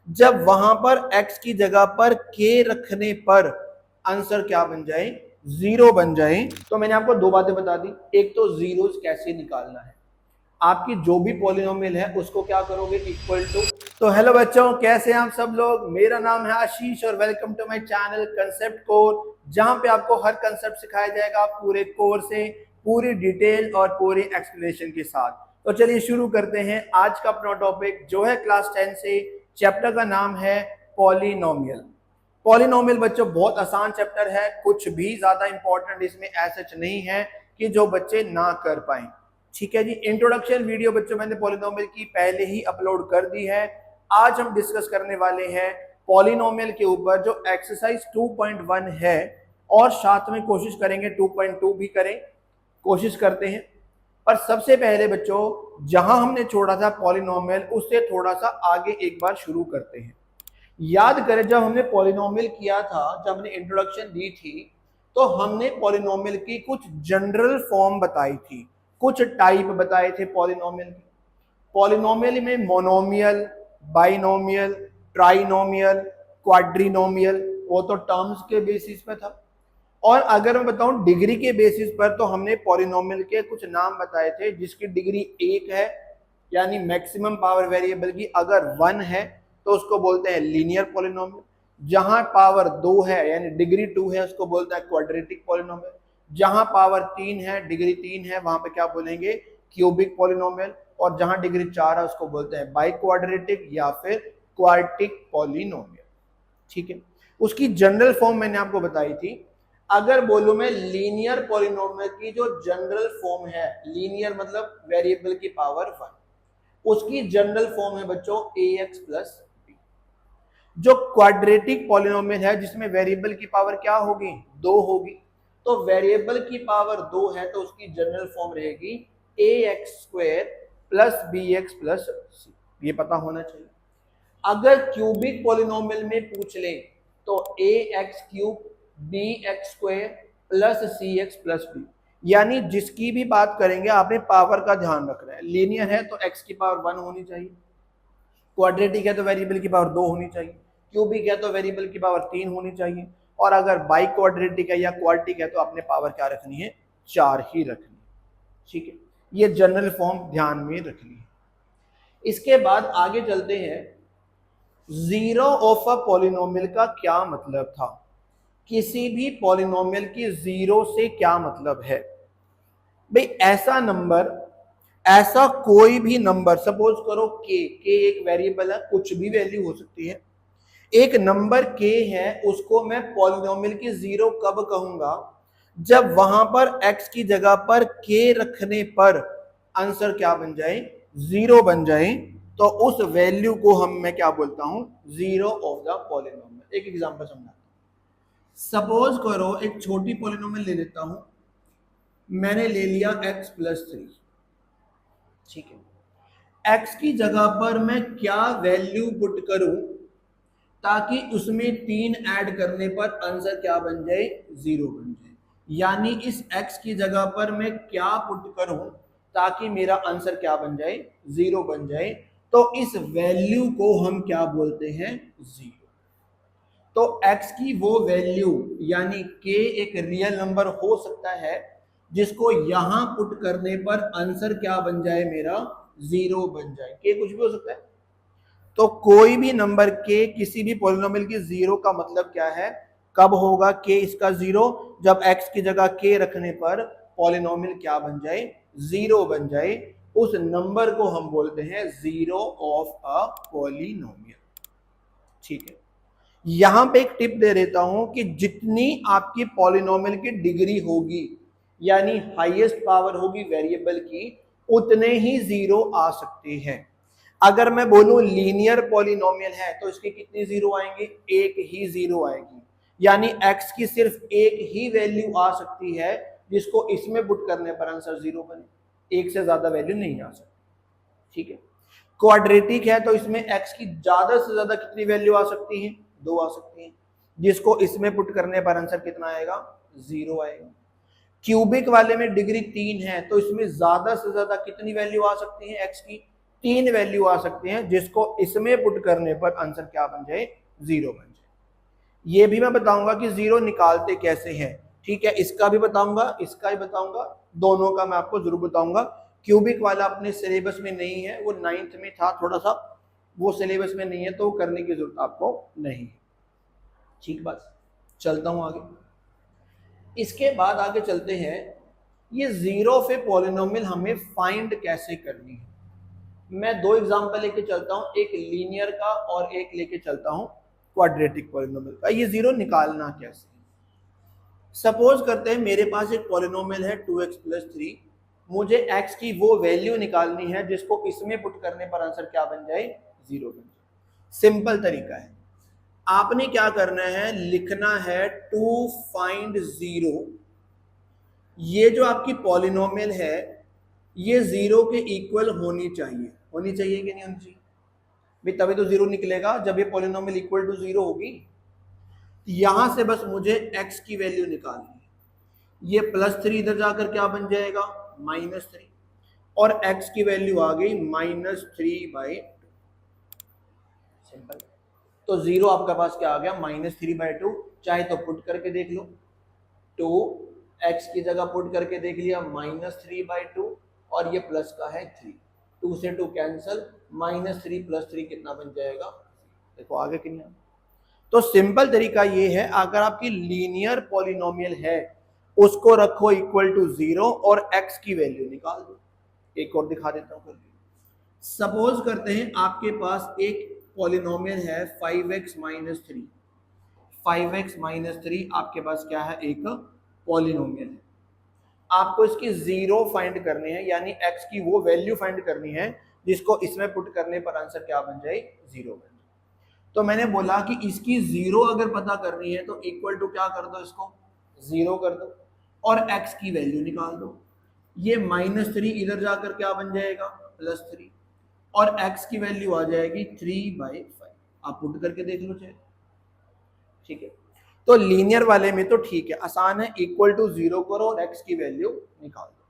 जब वहां पर x की जगह पर k रखने पर आंसर क्या बन जाए, जीरो बन जाए। तो मैंने आपको दो बातें बता दी, एक तो जीरोस कैसे निकालना है, आपकी जो भी पॉलिनोमियल है उसको क्या करोगे, इक्वल टू। तो हेलो बच्चों, कैसे हैं आप सब लोग। मेरा नाम है आशीष और welcome to my channel Concept Core, जहां पे आपको हर कंसेप्ट सिखाया जाएगा पूरे कोर से, पूरी डिटेल और पूरी एक्सप्लेनेशन के साथ। तो चलिए शुरू करते हैं आज का अपना टॉपिक जो है क्लास 10 से। चैप्टर का नाम है पॉलिनोमियल। पॉलिनोमियल बच्चों बहुत आसान चैप्टर है, कुछ भी ज्यादा इंपॉर्टेंट इसमें ऐसा नहीं है कि जो बच्चे ना कर पाए। ठीक है जी, इंट्रोडक्शन वीडियो बच्चों मैंने पॉलिनोमियल की पहले ही अपलोड कर दी है। आज हम डिस्कस करने वाले हैं पॉलिनोमियल के ऊपर जो एक्सरसाइज 2.1 है, और साथ में कोशिश करेंगे 2.2 भी करें, कोशिश करते हैं। पर सबसे पहले बच्चों जहां हमने छोड़ा था पॉलिनोमियल, उससे थोड़ा सा आगे एक बार शुरू करते हैं। याद करें जब हमने पॉलिनोमियल किया था, जब हमने इंट्रोडक्शन दी थी, तो हमने पॉलिनोमियल की कुछ जनरल फॉर्म बताई थी, कुछ टाइप बताए थे पॉलिनोमियल के। पॉलिनोमियल में मोनोमियल, बाइनोमियल, ट्राइनोमियल, क्वाड्रिनोमियल, वो तो टर्म्स के बेसिस पे था। और अगर मैं बताऊं डिग्री के बेसिस पर, तो हमने पॉलिनोमियल के कुछ नाम बताए थे जिसकी डिग्री 1 है, यानी मैक्सिमम पावर वेरिएबल की अगर 1 है तो उसको बोलते हैं लीनियर पॉलिनोमियल। जहां पावर 2 है यानी डिग्री 2 है उसको बोलते हैं क्वाड्रेटिक पॉलिनोमियल। जहां पावर 3 है, डिग्री 3 है, वहां पे क्या बोलेंगे, क्यूबिक पॉलिनोमियल। और जहां डिग्री 4 है उसको बोलते हैं बाई क्वाड्रेटिक या फिर क्वार्टिक पॉलिनोमियल। ठीक है, उसकी जनरल फॉर्म मैंने आपको बताई थी। अगर बोलूं मैं लीनियर पॉलिनोमियल की जो जनरल फॉर्म है, लीनियर मतलब वेरिएबल की पावर 1, उसकी जनरल फॉर्म है बच्चों ax प्लस b। जो क्वाड्रेटिक पॉलिनोमियल है जिसमें वेरिएबल की पावर क्या होगी, 2 होगी, तो वेरिएबल की पावर 2 है तो उसकी जनरल फॉर्म रहेगी ax square plus bx plus c। ये पता होना चाहिए। अगर क्यूबिक पॉलिनोमियल में पूछ ले तो ax cube bx square plus cx plus b, यानी जिसकी भी बात करेंगे आपने पावर का ध्यान रखना है। लीनियर है तो x की पावर 1 होनी चाहिए, क्वाड्रेटिक है तो वेरिएबल की पावर 2 होनी चाहिए, क्यूबिक है तो वेरिएबल की पावर 3 होनी चाहिए, और अगर बाई क्वाड्रेटिक है या क्वार्टिक है तो आपने पावर क्या रखनी है, 4 ही रखनी है। ठीक है, ये जनरल फॉर्म ध्यान में रखनी है। इसके बाद आगे चलते हैं, जीरो ऑफ अ पॉलिनोमियल का क्या मतलब था, किसी भी पॉलिनोमियल की जीरो से क्या मतलब है। भाई ऐसा नंबर, ऐसा कोई भी नंबर, सपोज करो के एक वेरिएबल है, कुछ भी वैल्यू हो सकती है, एक नंबर के है, उसको मैं पॉलिनोमियल की जीरो कब कहूंगा, जब वहां पर x की जगह पर k रखने पर आंसर क्या बन जाए, जीरो बन जाए। तो उस वैल्यू को मैं क्या बोलता हूं, जीरो ऑफ द पॉलिनोमियल। एक एग्जांपल समझाता हूं। सपोज करो एक छोटी पॉलिनोमियल ले लेता हूं, मैंने ले लिया x प्लस 3। ठीक है, x की जगह पर मैं क्या वैल्यू पुट करूं ताकि उसमें 3 ऐड करने पर आंसर क्या बन जाए, जीरो बन जाए। यानी इस x की जगह पर मैं क्या पुट करूं ताकि मेरा आंसर क्या बन जाए, जीरो बन जाए। तो इस वैल्यू को हम क्या बोलते हैं, जीरो। तो x की वो वैल्यू यानी k एक रियल नंबर हो सकता है जिसको यहां पुट करने पर आंसर क्या बन जाए, मेरा जीरो बन जाए। k कुछ भी हो सकता है, तो कोई भी नंबर k किसी भी पॉलिनोमियल की जीरो का मतलब क्या है, कब होगा k इसका जीरो, जब x की जगह k रखने पर पॉलिनोमियल क्या बन जाए, जीरो बन जाए। उस नंबर को हम बोलते हैं जीरो ऑफ अ पॉलिनोमियल। ठीक है, यहां पे एक टिप दे देता हूं कि जितनी आपकी पॉलिनोमियल की डिग्री होगी, यानी हाईएस्ट पावर होगी वेरिएबल की, उतने ही जीरो आ सकते हैं। अगर मैं बोलूं लीनियर पॉलिनोमियल है तो इसके कितनी जीरो आएंगे, एक ही जीरो आएगी। यानी x की सिर्फ एक ही वैल्यू आ सकती है जिसको इसमें पुट करने पर आंसर जीरो बने, एक से ज्यादा वैल्यू नहीं आ सकती। ठीक है, क्वाड्रेटिक है तो इसमें x की ज्यादा से ज्यादा कितनी वैल्यू आ सकती है, 2 आ सकती है, जिसको इसमें पुट करने पर आंसर कितना आएगा, जीरो आएगा। क्यूबिक वाले में डिग्री 3 है तो इसमें ज्यादा से ज्यादा कितनी वैल्यू आ सकती है x की, तीन वैल्यू आ सकते हैं जिसको इसमें पुट करने पर आंसर क्या बन जाए, जीरो बन जाए। ये भी मैं बताऊंगा कि जीरो निकालते कैसे हैं, ठीक है, इसका भी बताऊंगा, इसका भी बताऊंगा, दोनों का मैं आपको जरूर बताऊंगा। क्यूबिक वाला अपने सिलेबस में नहीं है, वो 9th में था, थोड़ा सा वो सिलेबस में नहीं है, तो करने की जरूरत आपको नहीं है। ठीक बात, चलता हूं आगे। इसके बाद आगे चलते हैं, ये जीरो पे पॉलिनोमियल हमें फाइंड कैसे करनी है। मैं दो एग्जांपल लेके चलता हूं, एक लीनियर का और एक लेके चलता हूं क्वाड्रेटिक पॉलिनोमियल का। ये जीरो निकालना कैसे, सपोज करते हैं मेरे पास एक पॉलिनोमियल है 2x+3, मुझे x की वो वैल्यू निकालनी है जिसको इसमें पुट करने पर आंसर क्या बन जाए, जीरो बन जाए। सिंपल तरीका है, आपने क्या करना है, लिखना है टू फाइंड जीरो। ये जो आपकी पॉलिनोमियल है ये जीरो के इक्वल होनी चाहिए, होनी चाहिए कि नहीं होनी चाहिए भाई, तभी तो जीरो निकलेगा जब ये पॉलिनोमियल इक्वल टू जीरो होगी। यहां से बस मुझे x की वैल्यू निकालनी है, ये +3 इधर जाकर क्या बन जाएगा, -3, और x की वैल्यू आ गई -3/2। सिंपल। तो जीरो आपके पास क्या आ गया, -3/2। चाहे तो पुट करके देख लो, 2x की जगह पुट करके देख लिया -3/2, और ये प्लस का है 3, 2 से 2 कैंसल, -3 + 3 कितना बन जाएगा, देखो आगे कितना। तो सिंपल तरीका ये है, अगर आपकी लीनियर पॉलिनोमियल है उसको रखो इक्वल टू जीरो और x की वैल्यू निकाल दो। एक और दिखा देता हूं करके। सपोज करते हैं आपके पास एक पॉलिनोमियल है 5x-3, 5x-3 आपके पास क्या है, एक पॉलिनोमियल है। आपको इसकी जीरो फाइंड करनी है, यानी x की वो वैल्यू फाइंड करनी है जिसको इसमें पुट करने पर आंसर क्या बन जाए, जीरो बन जाए। तो मैंने बोला कि इसकी जीरो अगर पता करनी है तो इक्वल टू क्या कर दो, इसको जीरो कर दो और x की वैल्यू निकाल दो। ये -3 इधर जाकर क्या बन जाएगा, +3, और x की वैल्यू आ जाएगी 3/5। आप पुट करके देख लो चाहे, ठीक है। तो लीनियर वाले में तो ठीक है, आसान है, इक्वल टू जीरो करो और x की वैल्यू निकाल दो।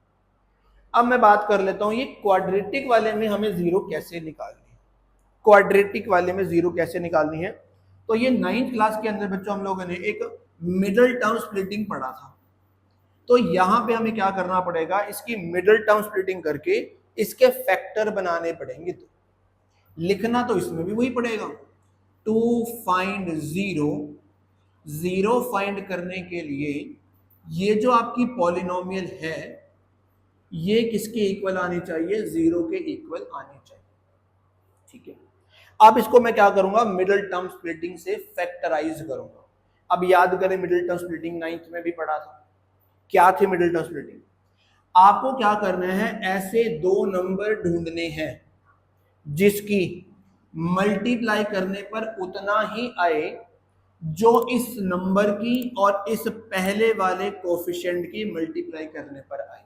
अब मैं बात कर लेता हूं ये क्वाड्रेटिक वाले में हमें जीरो कैसे निकालनी है। क्वाड्रेटिक वाले में जीरो कैसे निकालनी है, तो ये 9th क्लास के अंदर बच्चों हम लोगों ने एक मिडिल टर्म स्प्लिटिंग पढ़ा था। तो यहां पे हमें क्या करना पड़ेगा, इसकी मिडिल टर्म स्प्लिटिंग करके इसके फैक्टर बनाने पड़ेंगे। तो लिखना तो इसमें भी वही पड़ेगा, to find zero. Zero find करने के लिए ये जो आपकी पॉलिनोमियल है ये किसके इक्वल आनी चाहिए, जीरो के इक्वल आनी चाहिए, ठीक है। अब इसको मैं क्या करूंगा, मिडिल टर्म स्प्लिटिंग से फैक्टराइज करूंगा। अब याद करें मिडिल टर्म स्प्लिटिंग 9th में भी पढ़ा था, क्या थी मिडिल टर्म स्प्लिटिंग। आपको क्या करना है, ऐसे दो नंबर ढूंढने हैं जिसकी मल्टीप्लाई करने पर उतना ही आए जो इस नंबर की और इस पहले वाले कोफिशिएंट की मल्टीप्लाई करने पर आए।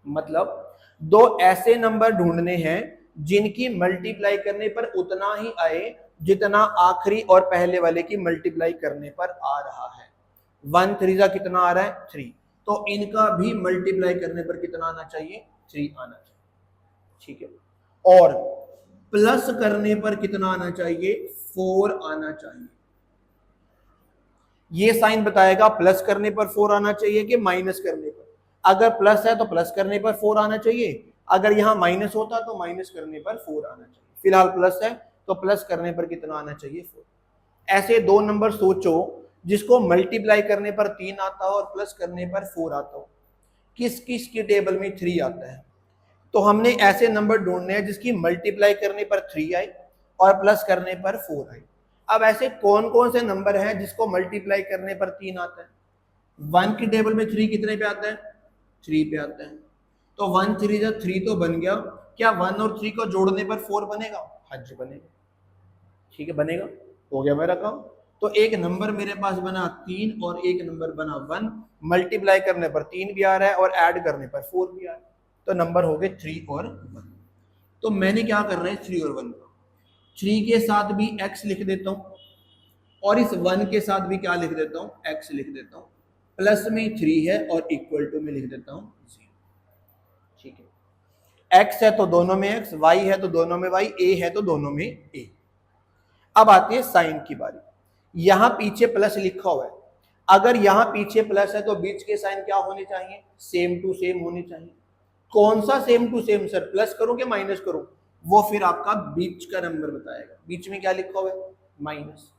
मतलब दो ऐसे नंबर ढूंढने हैं जिनकी मल्टीप्लाई करने पर उतना ही आए जितना आखिरी और पहले वाले की मल्टीप्लाई करने पर आ रहा है। 1 3 का कितना आ रहा है, 3, तो इनका भी मल्टीप्लाई करने पर कितना आना चाहिए, 3 आना चाहिए, ठीक है। और प्लस करने पर कितना आना चाहिए, 4 आना चाहिए। ये साइन बताएगा प्लस करने पर 4 आना चाहिए कि माइनस करने पर। अगर प्लस है तो प्लस करने पर 4 आना चाहिए, अगर यहां माइनस होता तो माइनस करने पर 4 आना चाहिए। फिलहाल प्लस है तो प्लस करने पर कितना आना चाहिए, 4। ऐसे दो नंबर सोचो जिसको मल्टीप्लाई करने पर 3 आता हो और प्लस करने पर 4 आता हो। किस किस की टेबल में 3 आता है, तो हमने ऐसे नंबर ढूंढने हैं जिसकी मल्टीप्लाई करने पर 3 आई और प्लस करने पर 4 आई। अब ऐसे कौन कौन से नंबर हैं जिसको मल्टीप्लाई करने पर 3 आता है। 1 की टेबल में 3 कितने पे आता है, 3 पे आता है। तो 1 3 जब 3 तो बन गया, क्या 1 और 3 को जोड़ने पर 4 बनेगा, हाँ जी बनेगा, ठीक है बनेगा, हो गया मेरा काम। तो एक नंबर मेरे पास बना 3 और एक नंबर बना 1, मल्टीप्लाई करने पर 3 भी आ रहा है और ऐड करने पर 4 भी आ रहा है, तो नंबर हो गए 3 और 1। तो मैंने क्या करना है, 3 और 1 का 3 के साथ भी x लिख देता हूं और इस 1 के साथ भी क्या लिख देता हूं, x लिख देता हूं। प्लस में 3 है और इक्वल टू में लिख देता हूं 0, ठीक है। x है तो दोनों में x, y है तो दोनों में y, a है तो दोनों में a। अब आती है साइन की बारी। यहां पीछे प्लस लिखा हुआ है, अगर यहां पीछे प्लस है तो बीच के साइन क्या होने चाहिए, सेम टू सेम होने चाहिए। कौन सा same to same sir, plus करूं कि माइनस करूं, वो फिर आपका बीच का नंबर बताएगा। बीच में क्या लिखा हुआ है, माइनस।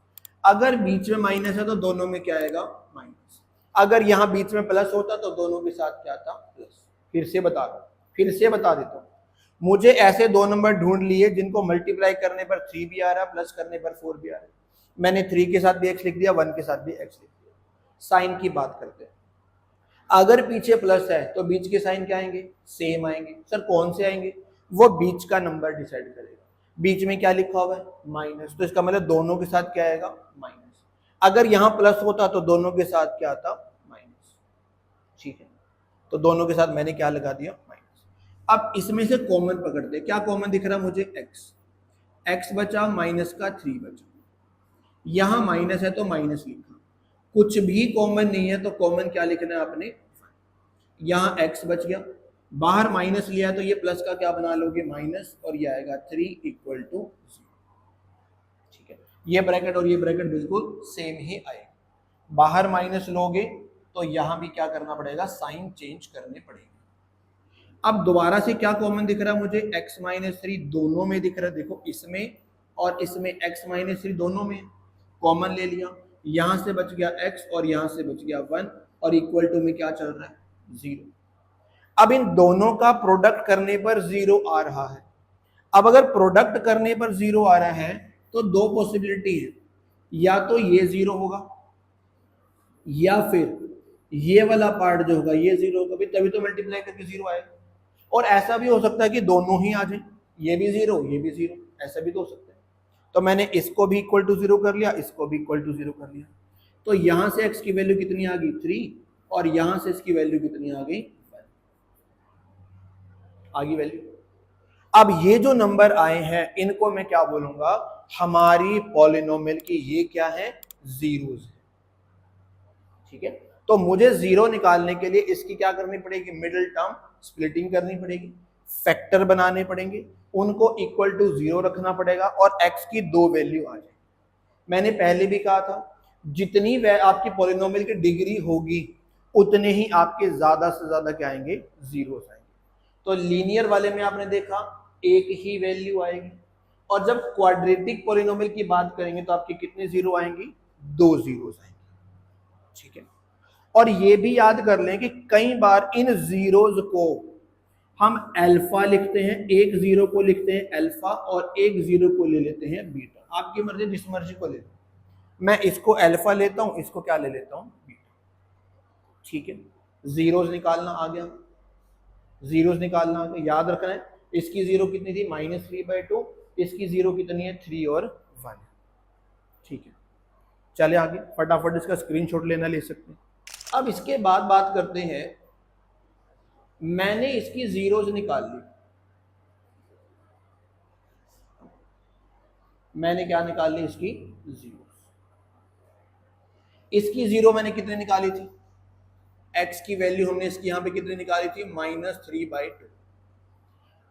अगर बीच में माइनस है तो दोनों में क्या आएगा, माइनस। अगर यहां बीच में प्लस होता तो दोनों के साथ क्या था, प्लस। फिर से बता रहा हूं, फिर से बता देता हूं। मुझे ऐसे दो नंबर ढूंढ लिए जिनको मल्टीप्लाई करने पर 3 भी आ रहा है, प्लस करने पर 4 भी आ रहा है। मैंने 3 के साथ भी x लिख दिया, 1 के साथ भी x लिख दिया। साइन की बात करते हैं। अगर पीछे प्लस है तो बीच के साइन क्या आएंगे, सेम आएंगे। सर कौन से आएंगे, वो बीच का नंबर डिसाइड करेगा। बीच में क्या लिखा हुआ है, माइनस, तो इसका मतलब दोनों के साथ क्या आएगा, माइनस। अगर यहां प्लस होता तो दोनों के साथ क्या आता, माइनस। ठीक है, तो दोनों के साथ मैंने क्या लगा दिया, माइनस। अब इसमें से कॉमन पकड़ते, क्या कॉमन दिख रहा मुझे, x बचा, माइनस का 3 बचा। यहां माइनस है तो माइनस लिखा, कुछ भी कॉमन नहीं है तो कॉमन क्या लिखना है आपने, यहां x बच गया, बाहर माइनस लिया तो ये प्लस का क्या बना लोगे, माइनस, और ये आएगा 3 इक्वल टू 0। ठीक है, ये ब्रैकेट और ये ब्रैकेट बिल्कुल सेम ही आएगा। बाहर माइनस लोगे तो यहां भी क्या करना पड़ेगा, साइन चेंज करने पड़ेंगे। अब दोबारा से क्या कॉमन दिख रहा है मुझे, x माइनस 3 दोनों में दिख रहा है। देखो इसमें और इसमें x माइनस 3 दोनों में कॉमन ले लिया, यहां से बच गया x और यहां से बच गया 1, और इक्वल टू में क्या चल रहा है, 0। अब इन दोनों का प्रोडक्ट करने पर 0 आ रहा है। अब अगर प्रोडक्ट करने पर 0 आ रहा है तो दो पॉसिबिलिटी है, या तो ये 0 होगा या फिर ये वाला पार्ट जो होगा ये 0 होगा, तभी तो मल्टीप्लाई करके 0 आएगा। और ऐसा भी हो सकता है कि दोनों ही आ जाए, ये भी 0 ये भी 0, ऐसा भी तो हो सकता है। तो मैंने इसको भी इक्वल टू 0 कर लिया, इसको भी इक्वल टू 0 कर लिया। तो यहां से x की वैल्यू कितनी आ गई, 3, और यहां से इसकी वैल्यू कितनी आ गई, 1 आ गई वैल्यू। अब ये जो नंबर आए हैं इनको मैं क्या बोलूंगा, हमारी पॉलिनोमियल की ये क्या है, जीरोस है। ठीक है, तो मुझे 0 निकालने के लिए इसकी क्या करनी पड़ेगी, मिडिल टर्म स्प्लिटिंग करनी पड़ेगी, फैक्टर बनाने पड़ेंगे, उनको इक्वल टू 0 रखना पड़ेगा, और x की दो वैल्यू आ जाए। मैंने पहले भी कहा था जितनी आपकी पॉलिनोमियल की डिग्री होगी उतने ही आपके ज्यादा से ज्यादा क्या आएंगे, जीरोस आएंगे। तो लीनियर वाले में आपने देखा एक ही वैल्यू आएगी, और जब क्वाड्रेटिक पॉलिनोमियल की बात करेंगे तो आपके कितने जीरो आएंगी, 2 जीरोस आएंगे। ठीक है, और ये भी याद कर लें कि कई बार इन जीरोस को हम अल्फा लिखते हैं, एक जीरो को लिखते हैं अल्फा और एक जीरो को ले लेते हैं बीटा। आपकी मर्जी, जिस मर्जी को ले लो। मैं इसको अल्फा लेता हूं, इसको क्या ले लेता हूं, बीटा। ठीक है, जीरोस निकालना आ गया, जीरोस निकालना आ गया। याद रखना है इसकी जीरो कितनी थी, -3/2, इसकी जीरो कितनी है, 3 और 1। ठीक है, चले आगे, फटाफट इसका स्क्रीनशॉट लेना ले सकते हैं। अब इसके बाद बात करते हैं, मैंने इसकी जीरोस निकाल ली, मैंने क्या निकाल ली, इसकी जीरोस। इसकी जीरो मैंने कितने निकाली थी, x की वैल्यू हमने इसकी यहां पे कितनी निकाली थी, -3/2।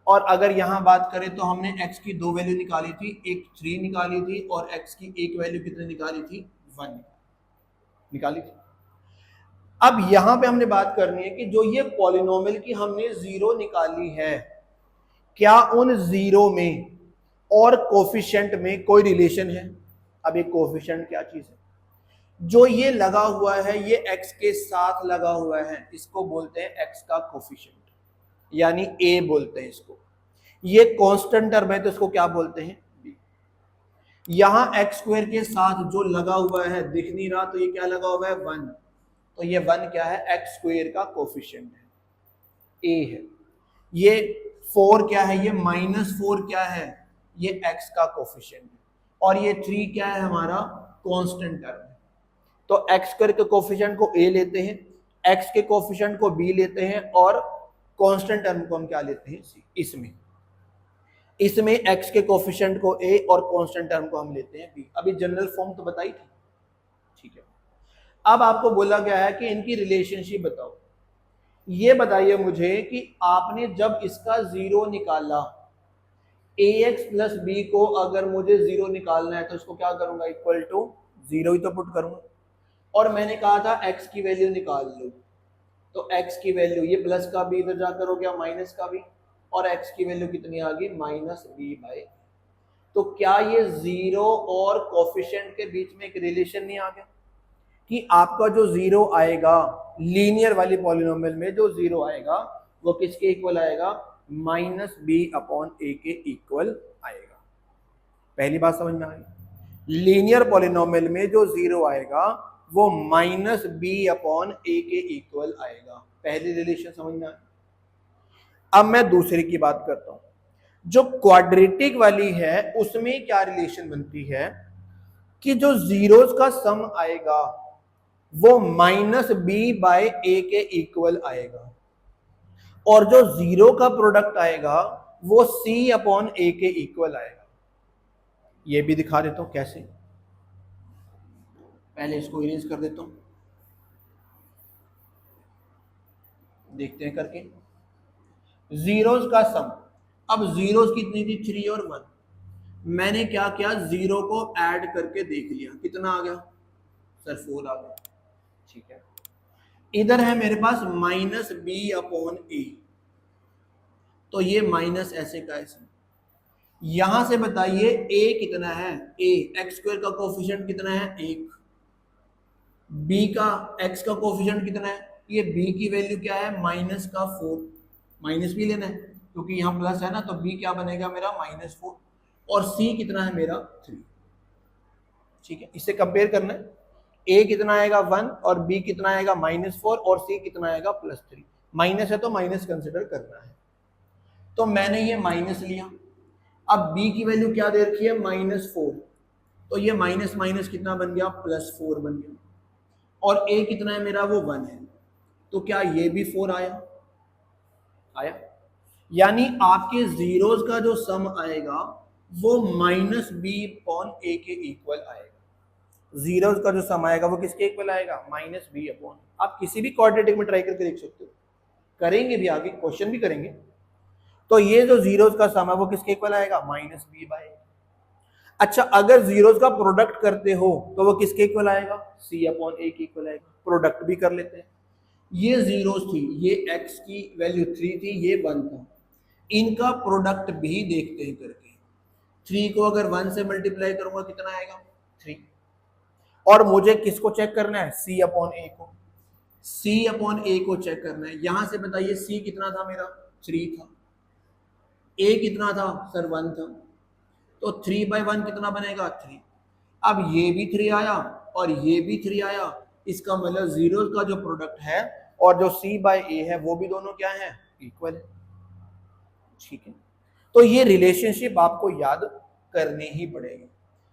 और अगर यहां बात करें तो हमने x की दो वैल्यू निकाली थी, एक 3 निकाली थी और x की एक वैल्यू कितनी निकाली थी, 1 निकाली थी। अब यहां पे हमने बात करनी है कि जो ये पॉलिनोमियल की हमने जीरो निकाली है, क्या उन जीरो में और कोफिशिएंट में कोई रिलेशन है। अब ये कोफिशिएंट क्या चीज है, जो ये लगा हुआ है ये x के साथ लगा हुआ है, इसको बोलते हैं x का कोफिशिएंट, यानी a बोलते हैं इसको। ये कांस्टेंट टर्म है तो इसको क्या बोलते हैं, b। यहां x स्क्वायर के साथ जो लगा हुआ है दिख नहीं रहा, तो ये क्या लगा हुआ है, 1। तो ये 1 क्या है, x स्क्वायर का कोफिशिएंट है, a है। ये 4 क्या है, ये -4 क्या है, ये x का कोफिशिएंट है। और ये 3 क्या है, हमारा कांस्टेंट टर्म है। तो x स्क्वायर के कोफिशिएंट को a लेते हैं, x के कोफिशिएंट को b लेते हैं, और कांस्टेंट टर्म को हम क्या लेते हैं, c। इसमें x के कोफिशिएंट को a और कांस्टेंट टर्म को हम लेते हैं b। अभी जनरल फॉर्म तो बताई थी। ठीक है, अब आपको बोला गया है कि इनकी रिलेशनशिप बताओ। ये बताइए मुझे कि आपने जब इसका जीरो निकाला, ax प्लस बी को अगर मुझे जीरो निकालना है तो इसको क्या करूंगा, इक्वल टू जीरो ही तो पुट करूंगा। और मैंने कहा था x की वैल्यू निकाल लो, तो x की वैल्यू ये प्लस का भी इधर जाकर हो गया माइनस का भी, और x की वैल्यू कितनी आ गई, माइनस बी बाई। तो क्या ये जीरो और कोफिशिएंट के बीच में एक रिलेशन नहीं आ गया कि आपका जो जीरो आएगा लीनियर वाली पॉलिनोमियल में, जो जीरो आएगा वो किसके इक्वल आएगा, माइनस बी अपॉन ए के इक्वल आएगा। पहली बात समझ में आई, लीनियर पॉलिनोमियल में जो जीरो आएगा वो माइनस बी अपॉन ए के इक्वल आएगा। पहली रिलेशन समझ में आई। अब मैं दूसरी की बात करता हूं, जो क्वाड्रेटिक वाली है उसमें क्या रिलेशन बनती है कि जो जीरोस का सम आएगा वो माइनस बी बाय ए के इक्वल आएगा, और जो जीरो का प्रोडक्ट आएगा वो सी अपॉन ए के इक्वल आएगा। ये भी दिखा देता हूं कैसे, पहले इसको इरेज कर देता हूं, देखते हैं करके। जीरोस का सम, अब जीरोस कितनी थी, 3 और 1। मैंने क्या किया, जीरो को ऐड करके देख लिया, कितना आ गया सर, 4 आ गया। ठीक है, इधर है मेरे पास माइनस बी अपॉन ए, तो ये माइनस ऐसे का ऐसे। यहां से बताइए a कितना है, a एक्स स्क्वायर का कोफिशिएंट कितना है, 1। b का x का कोफिशिएंट कितना है, ये b की वैल्यू क्या है, माइनस का 4। माइनस भी लेना है क्योंकि यहाँ प्लस है ना, तो b क्या बनेगा मेरा, -4। और c कितना है मेरा, 3। ठीक है, इसे कंपेयर करना है, a कितना आएगा 1 और b कितना आएगा -4 और c कितना आएगा +3। माइनस है तो माइनस कंसिडर करना है, तो मैंने ये माइनस लिया। अब b की वैल्यू क्या दे रखी है, -4, तो ये माइनस माइनस कितना बन गया, +4 बन गया। और a कितना है मेरा, वो 1 है, तो क्या ये भी 4 आया, आया। यानी आपके जीरोस का जो सम आएगा वो माइनस बी अपॉन ए के इक्वल आएगा। जीरोस का जो सम आएगा वो किसके इक्वल आएगा, माइनस बी अपॉन। आप किसी भी क्वाड्रेटिक में ट्राई करके देख सकते हो, करेंगे भी आगे, क्वेश्चन भी करेंगे। तो ये जो जीरोस का सम है वो किसके इक्वल आएगा, माइनस बी बाई। अच्छा, अगर जीरोस का प्रोडक्ट करते हो तो वो किसके इक्वल आएगा, सी अपॉन ए के इक्वल आएगा। प्रोडक्ट भी कर लेते हैं, ये जीरोस थी, ये x की वैल्यू 3 थी, ये 1 था, इनका प्रोडक्ट भी देखते हैं करके। 3 को अगर 1 से मल्टीप्लाई करूंगा कितना आएगा, 3। और मुझे किसको चेक करना है, c अपॉन ए को, c अपॉन ए को चेक करना है। यहां से बताइए c कितना था मेरा, 3 था, a कितना था सर, 1 था, तो 3/1 कितना बनेगा, 3। अब ये भी 3 आया और ये भी 3 आया, इसका मतलब जीरो का जो प्रोडक्ट है और जो c बाय ए है वो भी दोनों क्या है, इक्वल है। ठीक है, तो ये रिलेशनशिप आपको याद करनी ही पड़ेगी।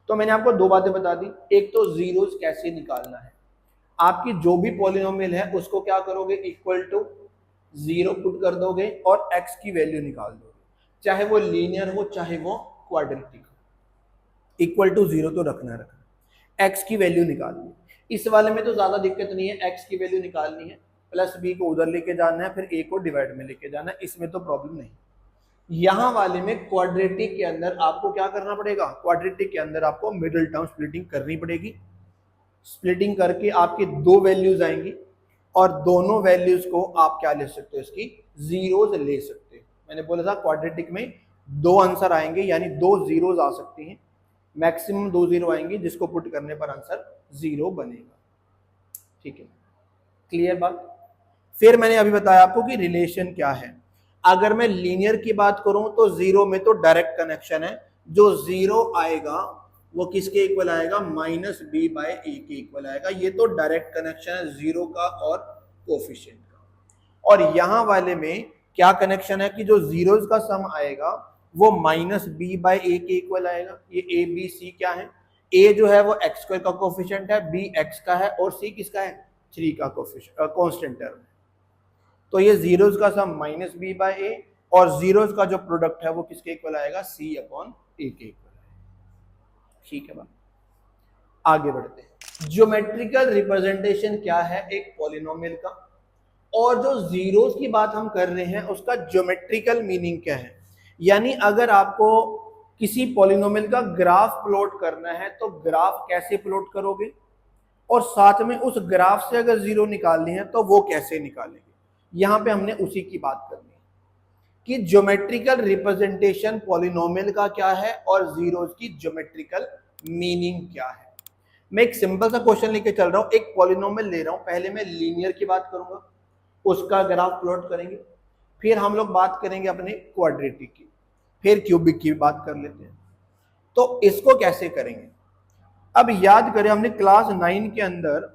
तो मैंने आपको 2 बातें बता दी, एक तो जीरोस कैसे निकालना है, आपकी जो भी पॉलिनोमियल है उसको क्या करोगे, इक्वल टू जीरो पुट कर दोगे और x की वैल्यू निकाल दोगे, चाहे वो लीनियर हो चाहे वो क्वाड्रेटिक हो, इक्वल टू जीरो तो रखना, x की वैल्यू निकालनी। इस वाले में तो ज्यादा दिक्कत नहीं है, x की वैल्यू निकालनी है, प्लस b को उधर लेके जाना है, फिर a को डिवाइड में लेके जाना है, इसमें तो प्रॉब्लम नहीं। यहां वाले में क्वाड्रेटिक के अंदर आपको क्या करना पड़ेगा, क्वाड्रेटिक के अंदर आपको मिडिल टर्म स्प्लिटिंग करनी पड़ेगी। स्प्लिटिंग करके आपकी 2 वैल्यूज आएंगी और दोनों वैल्यूज को आप क्या ले सकते हो, इसकी जीरोज ले सकते हो। मैंने बोला था क्वाड्रेटिक में 2 आंसर आएंगे, यानी 2 जीरोज आ सकती हैं, मैक्सिमम 2 जीरो आएंगे, जिसको पुट करने पर आंसर 0 बनेगा। ठीक है, क्लियर बात। फिर मैंने अभी बताया आपको कि रिलेशन क्या है। अगर मैं लीनियर की बात करूं तो जीरो में तो डायरेक्ट कनेक्शन है, जो जीरो आएगा वो किसके इक्वल आएगा, माइनस बी बाय ए के इक्वल आएगा। ये तो डायरेक्ट कनेक्शन है जीरो का और कोफिशिएंट का। और यहां वाले में क्या कनेक्शन है कि जो जीरोस का सम आएगा वो माइनस बी बाय ए के इक्वल आएगा। ये ए बी सी क्या है, ए जो है वो एक्स स्क्वायर का कोफिशिएंट है, बी एक्स का है और सी किसका है, 3 का कोफिशिएंट कांस्टेंट टर्म है। तो ये जीरोस का सम माइनस बी बाय ए और जीरोस का जो प्रोडक्ट है वो किसके इक्वल आएगा, सी अपॉन ए के इक्वल आएगा। ठीक है बात, आगे बढ़ते हैं। ज्योमेट्रिकल रिप्रेजेंटेशन क्या है एक पॉलिनोमियल का, और जो जीरोस की बात हम कर रहे हैं उसका ज्योमेट्रिकल मीनिंग क्या है, यानी अगर आपको किसी पॉलिनोमियल का ग्राफ प्लॉट करना है तो ग्राफ कैसे प्लॉट करोगे, और साथ में उस ग्राफ से अगर जीरो निकालनी है तो वो कैसे निकालेंगे। यहां पे हमने उसी की बात करनी है कि ज्योमेट्रिकल रिप्रेजेंटेशन पॉलिनोमियल का क्या है और जीरोस की ज्योमेट्रिकल मीनिंग क्या है। मैं एक सिंपल सा क्वेश्चन लेके चल रहा हूं, एक पॉलिनोमियल ले रहा हूं, पहले मैं लीनियर की बात करूंगा, उसका ग्राफ प्लॉट करेंगे, फिर हम लोग बात करेंगे अपने क्वाड्रेटिक की, फिर क्यूबिक की बात कर लेते हैं। तो इसको कैसे करेंगे, अब याद करें हमने क्लास 9 के अंदर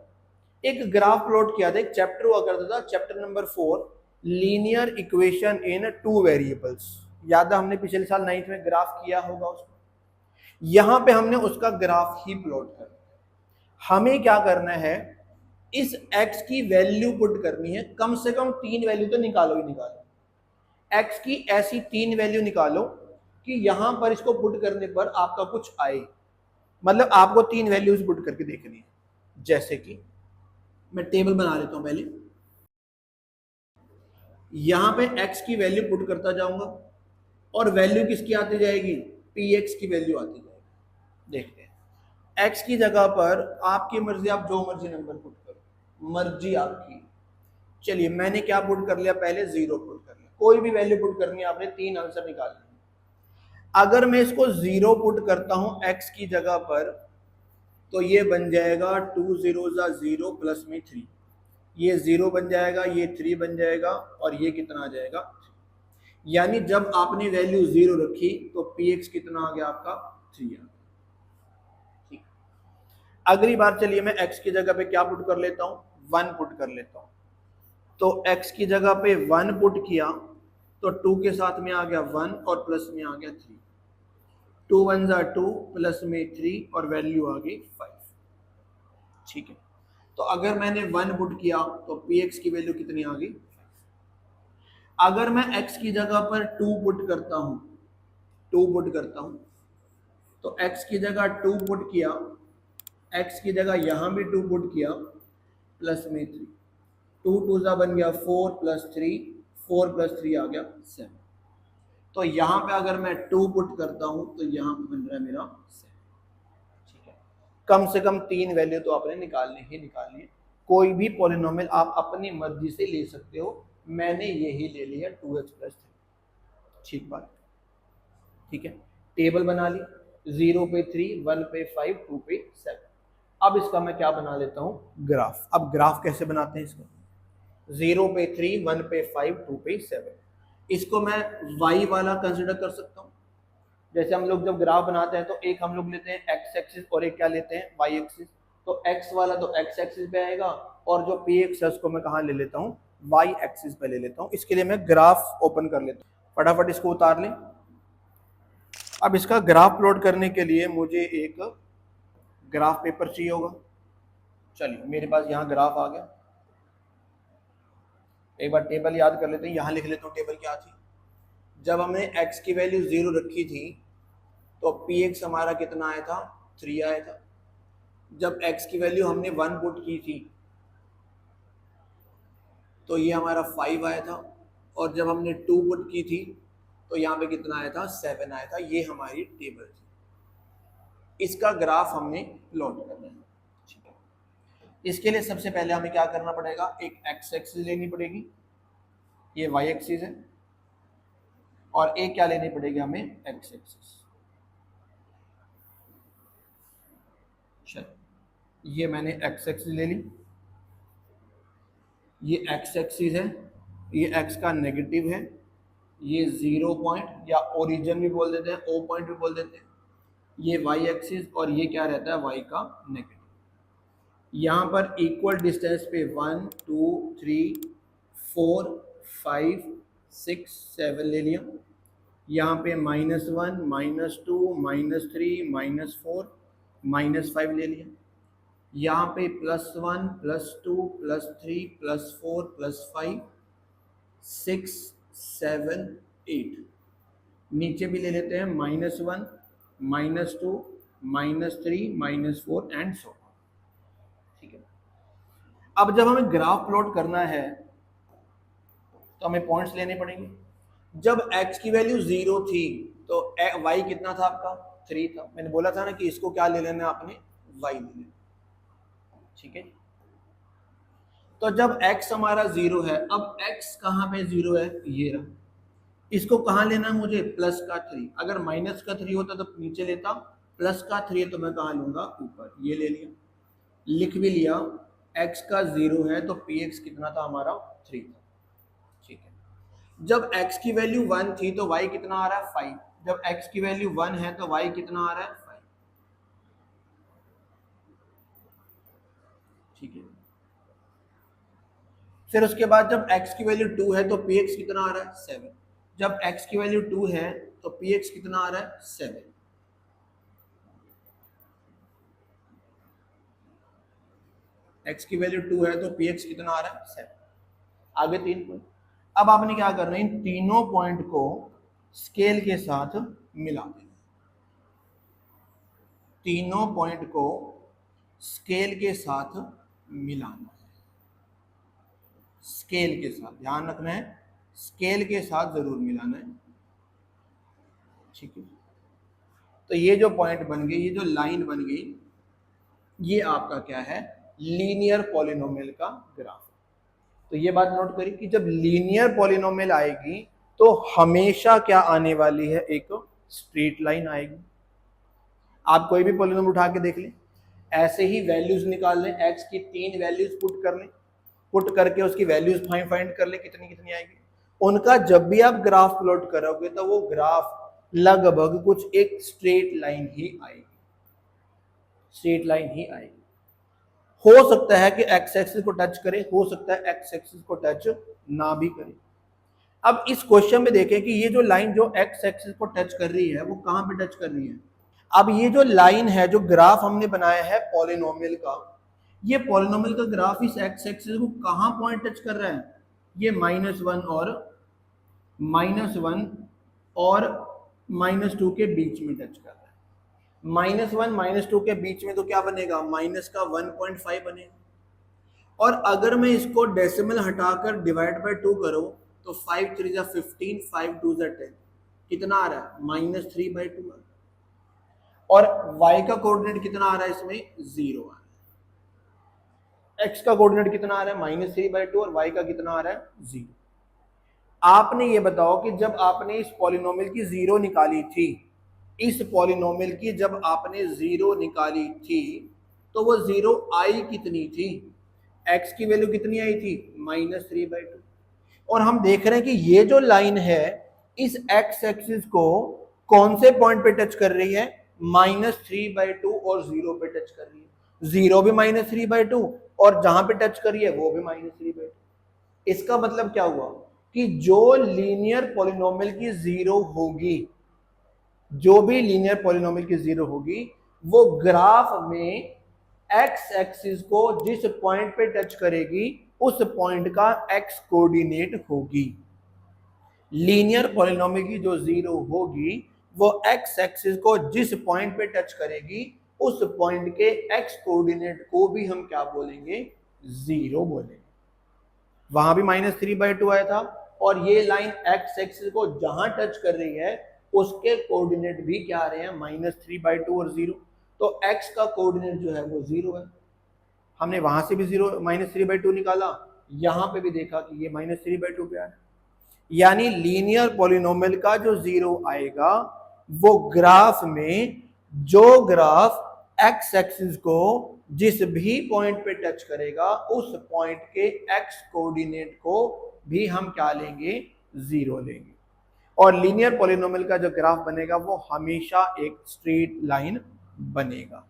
एक ग्राफ प्लॉट किया था, एक चैप्टर हुआ करता था, chapter number 4, linear equation in two variables. याद है हमने पिछले साल 9th में ग्राफ किया होगा उसको। यहां पे हमने उसका ग्राफ ही प्लॉट करना है। हमें क्या करना है, इस x की वैल्यू पुट करनी है, कम से कम 3 वैल्यू तो निकालो ही निकालो। x की ऐसी 3 वैल्यू निकालो कि यहां पर इसको पुट करने पर आपका कुछ आए, मतलब आपको 3 वैल्यूज पुट करके देखनी है। जैसे कि मैं टेबल बना लेता हूं पहले, यहां पे x की वैल्यू पुट करता जाऊंगा और वैल्यू किसकी आती जाएगी, px की वैल्यू आती जाएगी। देखते हैं x की जगह पर आपकी मर्जी, आप जो मर्जी नंबर पुट करो, मर्जी आपकी। चलिए मैंने क्या पुट कर लिया, पहले 0 पुट कर लिया, कोई भी वैल्यू पुट करनी है आपने, 3 आंसर निकालने। अगर मैं इसको 0 पुट करता हूं x की जगह पर तो ये बन जाएगा 2 0 0 प्लस में 3, ये 0 बन जाएगा, ये 3 बन जाएगा और ये कितना आ जाएगा, यानी जब आपने वैल्यू 0 रखी तो px कितना आ गया आपका 3 आ गया। ठीक, अगली बार चलिए मैं x की जगह पे क्या पुट कर लेता हूं, 1 पुट कर लेता हूं। तो x की जगह पे 1 पुट किया तो 2 के साथ में आ गया 1 और प्लस में आ गया 3, 2 1 2 प्लस में 3 और वैल्यू आ गई 5। ठीक है, तो अगर मैंने 1 पुट किया तो px की वैल्यू कितनी आ गई। अगर मैं x की जगह पर 2 पुट करता हूं, 2 पुट करता हूं तो x की जगह 2 पुट किया, x की जगह यहां भी 2 पुट किया प्लस में 3, 2 2 बन गया 4 प्लस 3, 4 प्लस 3 आ गया 7। तो यहां पे अगर मैं 2 पुट करता हूं तो यहां पे बन रहा है मेरा 7। ठीक है, कम से कम 3 वैल्यू तो आपने निकालनी ही निकालनी है। कोई भी पॉलिनोमियल आप अपनी मर्जी से ले सकते हो, मैंने यही ले लिया 2x प्लस 3। ठीक बात, ठीक है, टेबल बना ली, 0 पे 3, 1 पे 5, 2 पे 7। अब इसका मैं क्या बना लेता हूं, ग्राफ। अब ग्राफ कैसे बनाते हैं इसका, 0 पे 3, 1 पे 5, 2 पे 7। इसको मैं y वाला कंसिडर कर सकता हूँ। जैसे हम लोग जब ग्राफ बनाते हैं तो एक हम लोग लेते हैं x एक्सिस और एक क्या लेते हैं y एक्सिस। तो x वाला तो x एक्सिस पे आएगा और जो px है उसको मैं कहाँ ले लेता हूँ, y एक्सिस पे ले लेता हूँ। इसके लिए मैं ग्राफ ओपन कर लेता हूँ, फटाफट इसको उतार लें। अब इसका ग्राफ प्लॉट करने के लिए मुझे एक ग्राफ पेपर चाहिए होगा। चलिए मेरे पास यहाँ ग्राफ आ गया। एक बार टेबल याद कर लेते हैं, यहाँ लिख लेता हूँ टेबल क्या थी। जब हमने x की वैल्यू 0 रखी थी तो px हमारा कितना आया था, 3 आया था। जब x की वैल्यू हमने 1 पुट की थी तो ये हमारा 5 आया था, और जब हमने 2 पुट की थी तो यहाँ पे कितना आया था, 7 आया था। ये हमारी टेबल थी, इसका ग्राफ हमने प्लॉट करना है। ठीक है, इसके लिए सबसे पहले हमें क्या करना पड़ेगा, एक x एक्सिस लेनी पड़ेगी, ये y एक्सिस है, और एक क्या लेनी पड़ेगी हमें, x एक्सिस। चलो ये मैंने x एक्सिस ले ली, ये x एक्सिस है, ये x का नेगेटिव है, ये 0 पॉइंट या ओरिजिन भी बोल देते हैं, ओ पॉइंट भी बोल देते हैं, ये y एक्सिस, और ये क्या रहता है, y का नेगेटिव। यहाँ पर इक्वल डिस्टेंस पे 1 2 3 4 5 6 7 ले लिया। यहाँ पे -1 -2 -3 -4 -5 ले लिया। यहाँ पे +1 +2 +3 +4 +5 6 7 8। नीचे भी ले लेते हैं -1 -2 -3 -4 एंड सो। ठीक है, अब जब हमें ग्राफ प्लॉट करना है तो हमें पॉइंट्स लेने पड़ेंगे। जब x की वैल्यू 0 थी तो y कितना था आपका 3 था। मैंने बोला था ना कि इसको क्या ले लेना आपने y ले लेना, ठीक है। तो जब x हमारा 0 है, अब x कहाँ पे 0 है, ये रहा। इसको कहाँ लेना है मुझे, प्लस का 3। अगर माइनस का 3 होता तो नीचे लेता, प्लस का 3 है तो मैं कहाँ लूंगा, ऊपर। ये ले लिया, लिख भी लिया। x का 0 है तो px कितना था हमारा 3 था, ठीक है। जब x की वैल्यू 1 थी तो y कितना आ रहा है 5। जब x की वैल्यू 1 है तो y कितना आ रहा है 5, ठीक है। फिर उसके बाद जब x की वैल्यू 2 है तो px कितना आ रहा है 7। जब x की वैल्यू 2 है तो px कितना आ रहा है 7। x की वैल्यू 2 है तो px कितना आ रहा है 7। आगे 3 पॉइंट। अब आपने क्या करना है, इन तीनों पॉइंट को स्केल के साथ मिला देना। तीनों पॉइंट को स्केल के साथ मिलाना है, स्केल के साथ, ध्यान रखना है, स्केल के साथ जरूर मिलाना है, ठीक है। तो ये जो पॉइंट बन गई, ये जो लाइन बन गई, ये आपका क्या है, लीनियर पॉलिनोमियल का ग्राफ। तो ये बात नोट करिए कि जब लीनियर पॉलिनोमियल आएगी तो हमेशा क्या आने वाली है, एक स्ट्रेट लाइन आएगी। आप कोई भी पॉलिनोमियल उठा के देख लें, ऐसे ही वैल्यूज निकाल लें, x की 3 वैल्यूज पुट कर लें, पुट करके उसकी वैल्यूज फाइंड कर लें कितनी कितनी आएगी। उनका जब भी आप ग्राफ प्लॉट करोगे तो वो ग्राफ लगभग कुछ एक स्ट्रेट लाइन ही आएगी, स्ट्रेट लाइन ही आएगी। हो सकता है कि एक्स एक्सिस को टच करे, हो सकता है एक्स एक्सिस को टच ना भी करे। अब इस क्वेश्चन में देखें कि ये जो लाइन जो एक्स एक्सिस को टच कर रही है वो कहां पे टच कर रही है। अब ये जो लाइन है, जो ग्राफ हमने बनाया है पॉलिनोमियल का, ये पॉलिनोमियल का ग्राफ इस एक्स एक्सिस को कहां पॉइंट टच कर रहा है, ये -1 और -2 के बीच में टच कर रहा है। -1 -2 के बीच में तो क्या बनेगा, माइनस का 1.5 बनेगा। और अगर मैं इसको डेसिमल हटाकर डिवाइड बाय 2 करूं तो 5 3 15, 5 2 10, कितना आ रहा है, -3/2। और y का कोऑर्डिनेट कितना आ रहा है इसमें, 0 आ रहा है। x का कोऑर्डिनेट कितना आ रहा है, -3/2, और y का कितना आ रहा है, 0। आपने ये बताओ कि जब आपने इस पॉलिनोमियल की 0 निकाली थी, इस पॉलिनोमियल की जब आपने 0 निकाली थी तो वो 0 आई कितनी थी, x की वैल्यू कितनी आई थी, -3/2। और हम देख रहे हैं कि ये जो लाइन है इस x एक्सिस को कौन से पॉइंट पे टच कर रही है, -3/2 और 0 पे टच कर रही है। 0 भी -3/2 और जहां पे टच कर रही है वो भी -3/2। इसका मतलब क्या हुआ कि जो लीनियर पॉलिनोमियल की 0 होगी, जो भी लीनियर पॉलिनोमियल की 0 होगी, वो ग्राफ में एक्स एक्सिस को जिस पॉइंट पे टच करेगी उस पॉइंट का एक्स कोऑर्डिनेट होगी। लीनियर पॉलिनोमियल की जो 0 होगी वो एक्स एक्सिस को जिस पॉइंट पे टच करेगी उस पॉइंट के एक्स कोऑर्डिनेट को भी हम क्या बोलेंगे, 0 बोलेंगे। वहां भी -3/2 आया था, और ये लाइन एक्स एक्सिस को जहां टच कर रही है उसके कोऑर्डिनेट भी क्या आ रहे हैं, -3/2 और 0। तो x का कोऑर्डिनेट जो है वो 0 है। हमने वहां से भी 0 -3/2 निकाला, यहां पे भी देखा कि ये -3/2 पे आ रहा है। यानी लीनियर पॉलिनोमियल का जो 0 आएगा वो ग्राफ में, जो ग्राफ x एक्सिस को जिस भी पॉइंट पे टच करेगा उस पॉइंट के x कोऑर्डिनेट को भी हम क्या लेंगे, 0 लेंगे। और लीनियर पॉलिनोमियल का जो ग्राफ बनेगा वो हमेशा एक स्ट्रेट लाइन बनेगा,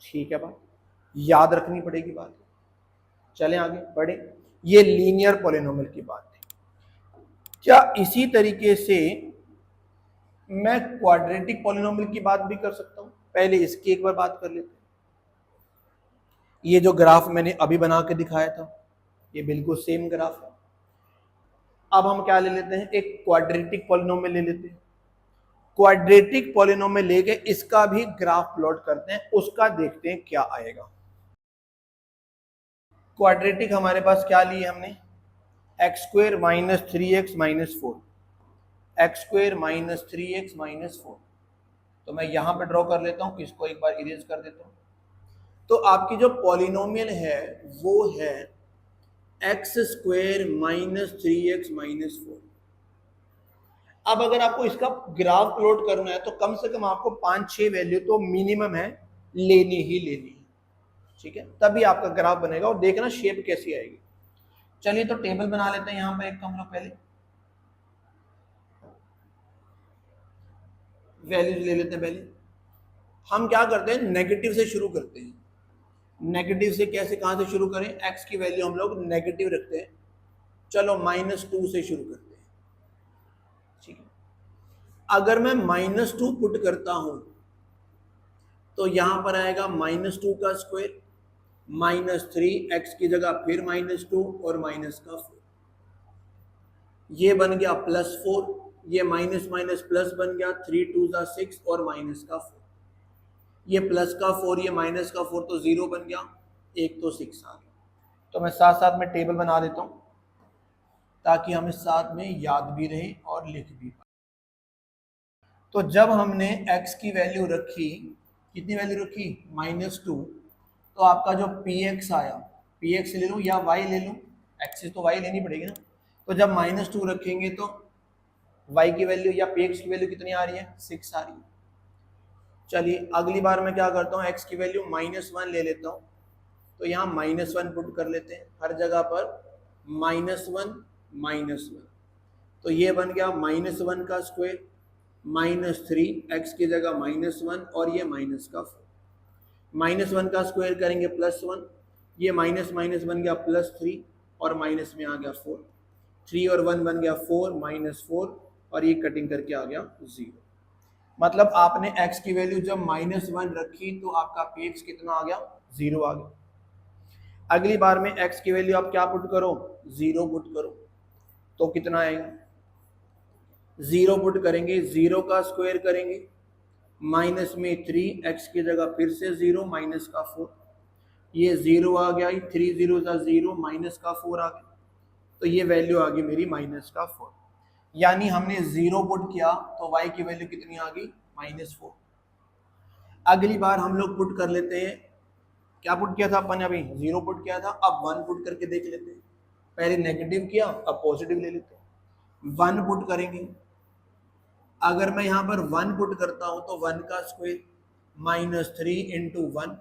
ठीक है बात, याद रखनी पड़ेगी बात। चलें आगे बढ़े, ये लीनियर पॉलिनोमियल की बात थी। क्या इसी तरीके से मैं क्वाड्रेटिक पॉलिनोमियल की बात भी कर सकता हूं? पहले इसकी एक बार बात कर लेते हैं। ये जो ग्राफ मैंने अभी बना के दिखाया था ये बिल्कुल सेम ग्राफ है। अब हम क्या ले लेते हैं, एक क्वाड्रेटिक पॉलिनोमियल ले लेते हैं। क्वाड्रेटिक पॉलिनोमियल लेके इसका भी ग्राफ प्लॉट करते हैं, उसका देखते हैं क्या आएगा। क्वाड्रेटिक हमारे पास क्या लिए हमने, x square minus 3x minus 4, x square minus 3x minus 4। तो मैं यहां पे ड्रॉ कर लेता हूं, इसको एक बार इरेज कर देता हूं। तो आपकी जो पॉलिनोमियल है वो है x square minus 3x minus 4। अब अगर आपको इसका ग्राफ प्लॉट करना है तो कम से कम आपको 5-6 वैल्यू तो मिनिमम है लेनी ही लेनी है, ठीक है, तभी आपका ग्राफ बनेगा और देखना शेप कैसी आएगी। चलिए तो टेबल बना लेते हैं यहां पर एक, हम लोग पहले वैल्यूज ले लेते हैं। पहले हम क्या करते हैं, नेगेटिव से शुरू करते हैं। नेगेटिव से कैसे, कहां से शुरू करें, एक्स की वैल्यू हम लोग नेगेटिव रखते हैं। चलो -2 से शुरू करते हैं, ठीक है। अगर मैं -2 पुट करता हूं तो यहां पर आएगा -2 का स्क्वायर -3, एक्स की जगह फिर -2 और माइनस का 4, ये बन गया +4, ये माइनस माइनस प्लस बन गया, 3 2 6 और माइनस का 4, ये प्लस का 4, ये माइनस का 4 तो 0 बन गया, एक तो 6 आ गया। तो मैं साथ साथ में टेबल बना देता हूं ताकि हमें साथ में याद भी रहे और लिख भी पाए। तो जब हमने x की वैल्यू रखी, कितनी वैल्यू रखी, -2, तो आपका जो px आया, px ले लूं या y ले लूं, एक्सिस तो y लेनी पड़ेगी ना। तो जब -2 रखेंगे तो y की वैल्यू या px की वैल्यू कितनी आ रही है, 6 आ रही है। चलिए अगली बार मैं क्या करता हूँ, x की वैल्यू -1 ले लेता हूँ। तो यहाँ -1 पुट कर लेते हैं, हर जगह पर -1 तो ये बन गया -1 का स्क्वायर -3, x की जगह -1 और ये माइनस का 4, -1 का स्क्वायर करेंगे +1, ये माइनस माइनस बन गया +3 और माइनस में आ गया 4, 3 और 1 बन गया 4, -4 और ये कटिंग करके आ गया 0। मतलब आपने x की वैल्यू जब -1 रखी तो आपका px कितना आ गया, 0 आ गया। अगली बार में x की वैल्यू आप क्या पुट करो, 0 पुट करो, तो कितना आएगा, 0 पुट करेंगे, 0 का स्क्वायर करेंगे माइनस में 3, x की जगह फिर से 0, माइनस का 4, ये 0 आ गया, 3 0 0, माइनस का 4 आ गया, तो ये वैल्यू आ गई मेरी माइनस का 4। यानी हमने 0 पुट किया तो y की वैल्यू कितनी आ गई, -4। अगली बार हम लोग पुट कर लेते हैं, क्या पुट किया था अपन, अभी 0 पुट किया था, अब 1 पुट करके देख लेते हैं। पहले नेगेटिव किया, अब पॉजिटिव ले लेते हैं, 1 पुट करेंगे। अगर मैं यहाँ पर 1 पुट करता हूँ तो 1 का स्क्वायर -3 × 1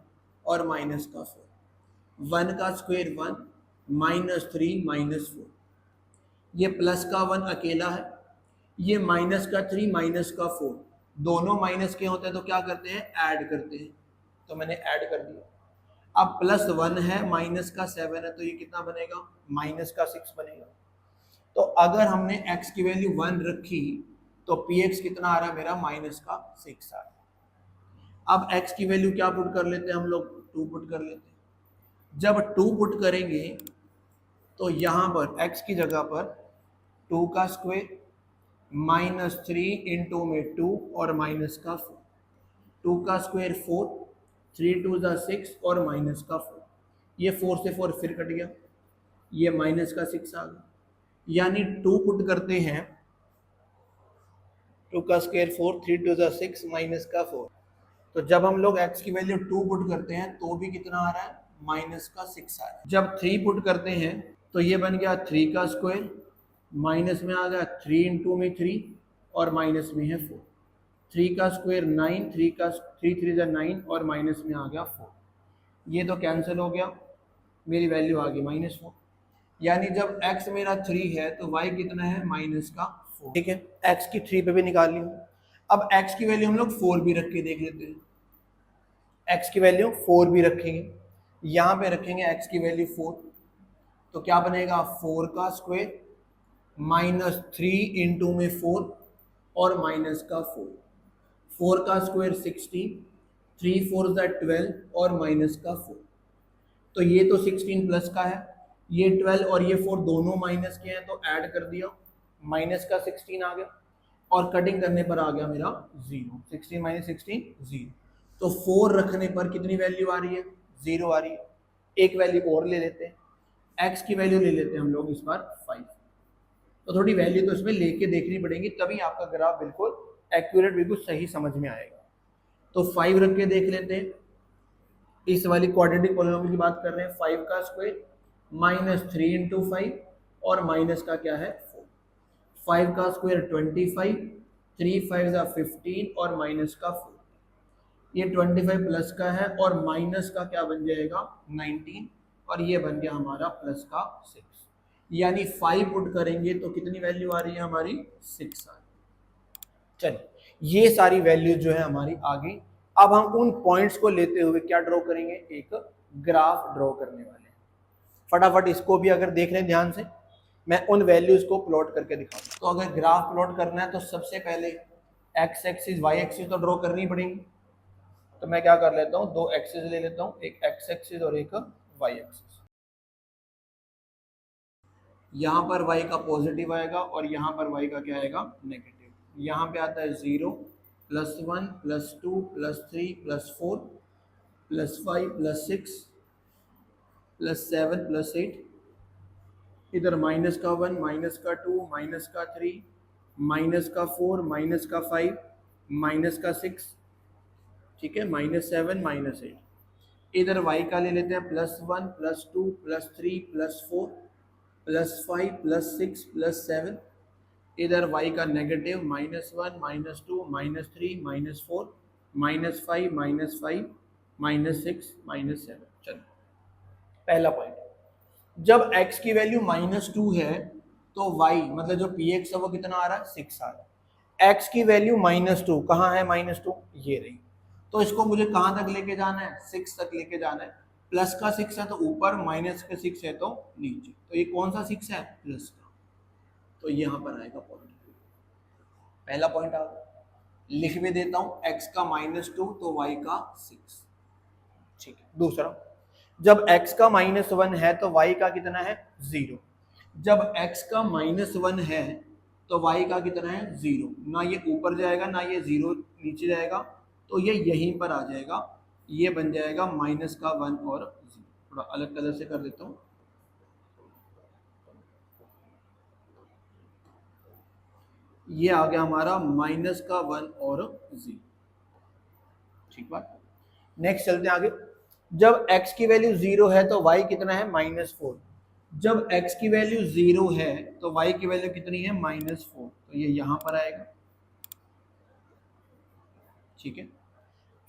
और माइनस का 4, 1 का स्क्वायर 1, -3 -4, ये प्लस का 1 अकेला है, ये माइनस का 3 माइनस का 4, दोनों माइनस के होते हैं तो क्या करते हैं, ऐड करते हैं, तो मैंने ऐड कर दिया। अब +1 है, माइनस का 7 है, तो ये कितना बनेगा, माइनस का 6 बनेगा। तो अगर हमने x की वैल्यू 1 रखी तो px कितना आ रहा है मेरा, माइनस का 6 आ रहा है। अब x की वैल्यू क्या पुट कर लेते हैं हम लोग, 2 पुट कर लेते हैं। जब 2 पुट करेंगे तो यहाँ पर x की जगह पर 2 का स्क्वायर -3 × में 2 और माइनस का 4, 2 का स्क्वायर 4, 3 2 6 और माइनस का 4, ये 4 से 4 फिर कट गया, ये माइनस का 6 आ गया। यानी 2 पुट करते हैं, 2 का स्क्वायर 4, 3 2 6 माइनस का 4, तो जब हम लोग x की वैल्यू 2 पुट करते हैं तो भी कितना आ रहा है, माइनस का 6 आ रहा है। जब 3 पुट करते हैं तो ये बन गया 3 का स्क्वायर, माइनस में आ गया 3 × में 3 और माइनस में है 4, 3 का स्क्वायर 9, 3 का 3 3 9 और माइनस में आ गया 4, ये तो कैंसिल हो गया, मेरी वैल्यू आ गई -4। यानी जब x मेरा 3 है तो y कितना है, माइनस का 4, ठीक है। x की 3 पे भी निकाल ली। अब x की वैल्यू हम लोग 4 भी रख के देख लेते हैं, x की वैल्यू 4 भी रखेंगे, यहाँ पे रखेंगे x की वैल्यू 4, तो क्या बनेगा, 4 का स्क्वायर -3 × में 4 और माइनस का 4, 4 का स्क्वायर 16, 3 4 12 और माइनस का 4, तो ये तो 16 प्लस का है, ये 12 और ये 4 दोनों माइनस के हैं तो ऐड कर दिया, माइनस का 16 आ गया और कटिंग करने पर आ गया मेरा 0, 16 - 16 0। तो 4 रखने पर कितनी वैल्यू आ रही है, 0 आ रही है। एक वैल्यू और ले लेते हैं, एक्स की वैल्यू ले लेते हैं हम लोग इस बार 5, तो थोड़ी वैल्यू तो इसमें लेके देखनी पड़ेगी, तभी आपका ग्राफ बिल्कुल एक्यूरेट, बिल्कुल सही समझ में आएगा। तो 5 रख के देख लेते हैं, इस वाली क्वाड्रेटिक पॉलिनोमियल की बात कर रहे हैं। 5 का स्क्वायर माइनस 3 इंटू 5 और माइनस का क्या है 4। 5 का स्क्वायर 25, 3 5 जा 15 और माइनस का 4। ये 25 प्लस का है और माइनस का क्या बन जाएगा 19, और ये बन गया हमारा प्लस का 6। यानी 5 पुट करेंगे तो कितनी वैल्यू आ रही है हमारी 6 आ रही है। चलिए ये सारी वैल्यू जो है हमारी आ गई। अब हम उन पॉइंट्स को लेते हुए क्या ड्रॉ करेंगे, एक ग्राफ ड्रॉ करने वाले हैं। फटाफट इसको भी अगर देख लें ध्यान से, मैं उन वैल्यूज को प्लॉट करके दिखाऊंगा। तो अगर ग्राफ प्लॉट करना है तो सबसे पहले एक्स एक्सिस वाई एक्सिस तो ड्रॉ करनी पड़ेगी। तो मैं क्या कर लेता हूँ, दो एक्सिस ले लेता हूँ, एक एक्स एक्सिस और एक वाई एक्सिस। यहाँ पर y का पॉजिटिव आएगा और यहाँ पर y का क्या आएगा नेगेटिव। यहाँ पे आता है 0 +1 +2 +3 +4 +5 +6 +7 +8, इधर माइनस का 1 माइनस का 2 माइनस का 3 माइनस का 4 माइनस का 5 माइनस का 6, ठीक है, -7 -8। इधर y का ले लेते हैं +1 +2 +3 +4 +5 +6 +7, इधर y का नेगेटिव -1 -2 -3 -4 -5 -6 -7। चलो पहला पॉइंट, जब x की वैल्यू -2 है तो y मतलब जो px है वो कितना आ रहा है 6 आ रहा है। x की वैल्यू -2 कहाँ है, -2 ये रही, तो इसको मुझे कहाँ तक लेके जाना है 6 तक लेके जाना है। प्लस का 6 है तो ऊपर, माइनस का 6 है तो नीचे, तो ये कौन सा 6 है प्लस का, तो यहाँ पर आएगा पॉइंट। पहला पॉइंट आ गया, लिख भी देता हूँ x का -2 तो y का 6, ठीक है। दूसरा, जब x का -1 है तो y का कितना है 0। जब x का -1 है तो y का कितना है 0, ना ये ऊपर जाएगा ना ये 0 नीचे जाएगा, तो ये यहीं पर आ जाएगा, ये बन जाएगा -1 और 0। थोड़ा अलग कलर से कर देता हूँ, ये आ गया हमारा -1 और 0, ठीक बात। नेक्स्ट चलते हैं आगे, जब x की वैल्यू 0 है तो y कितना है -4। जब x की वैल्यू 0 है तो y की वैल्यू कितनी है -4, तो ये यहां पर आएगा, ठीक है।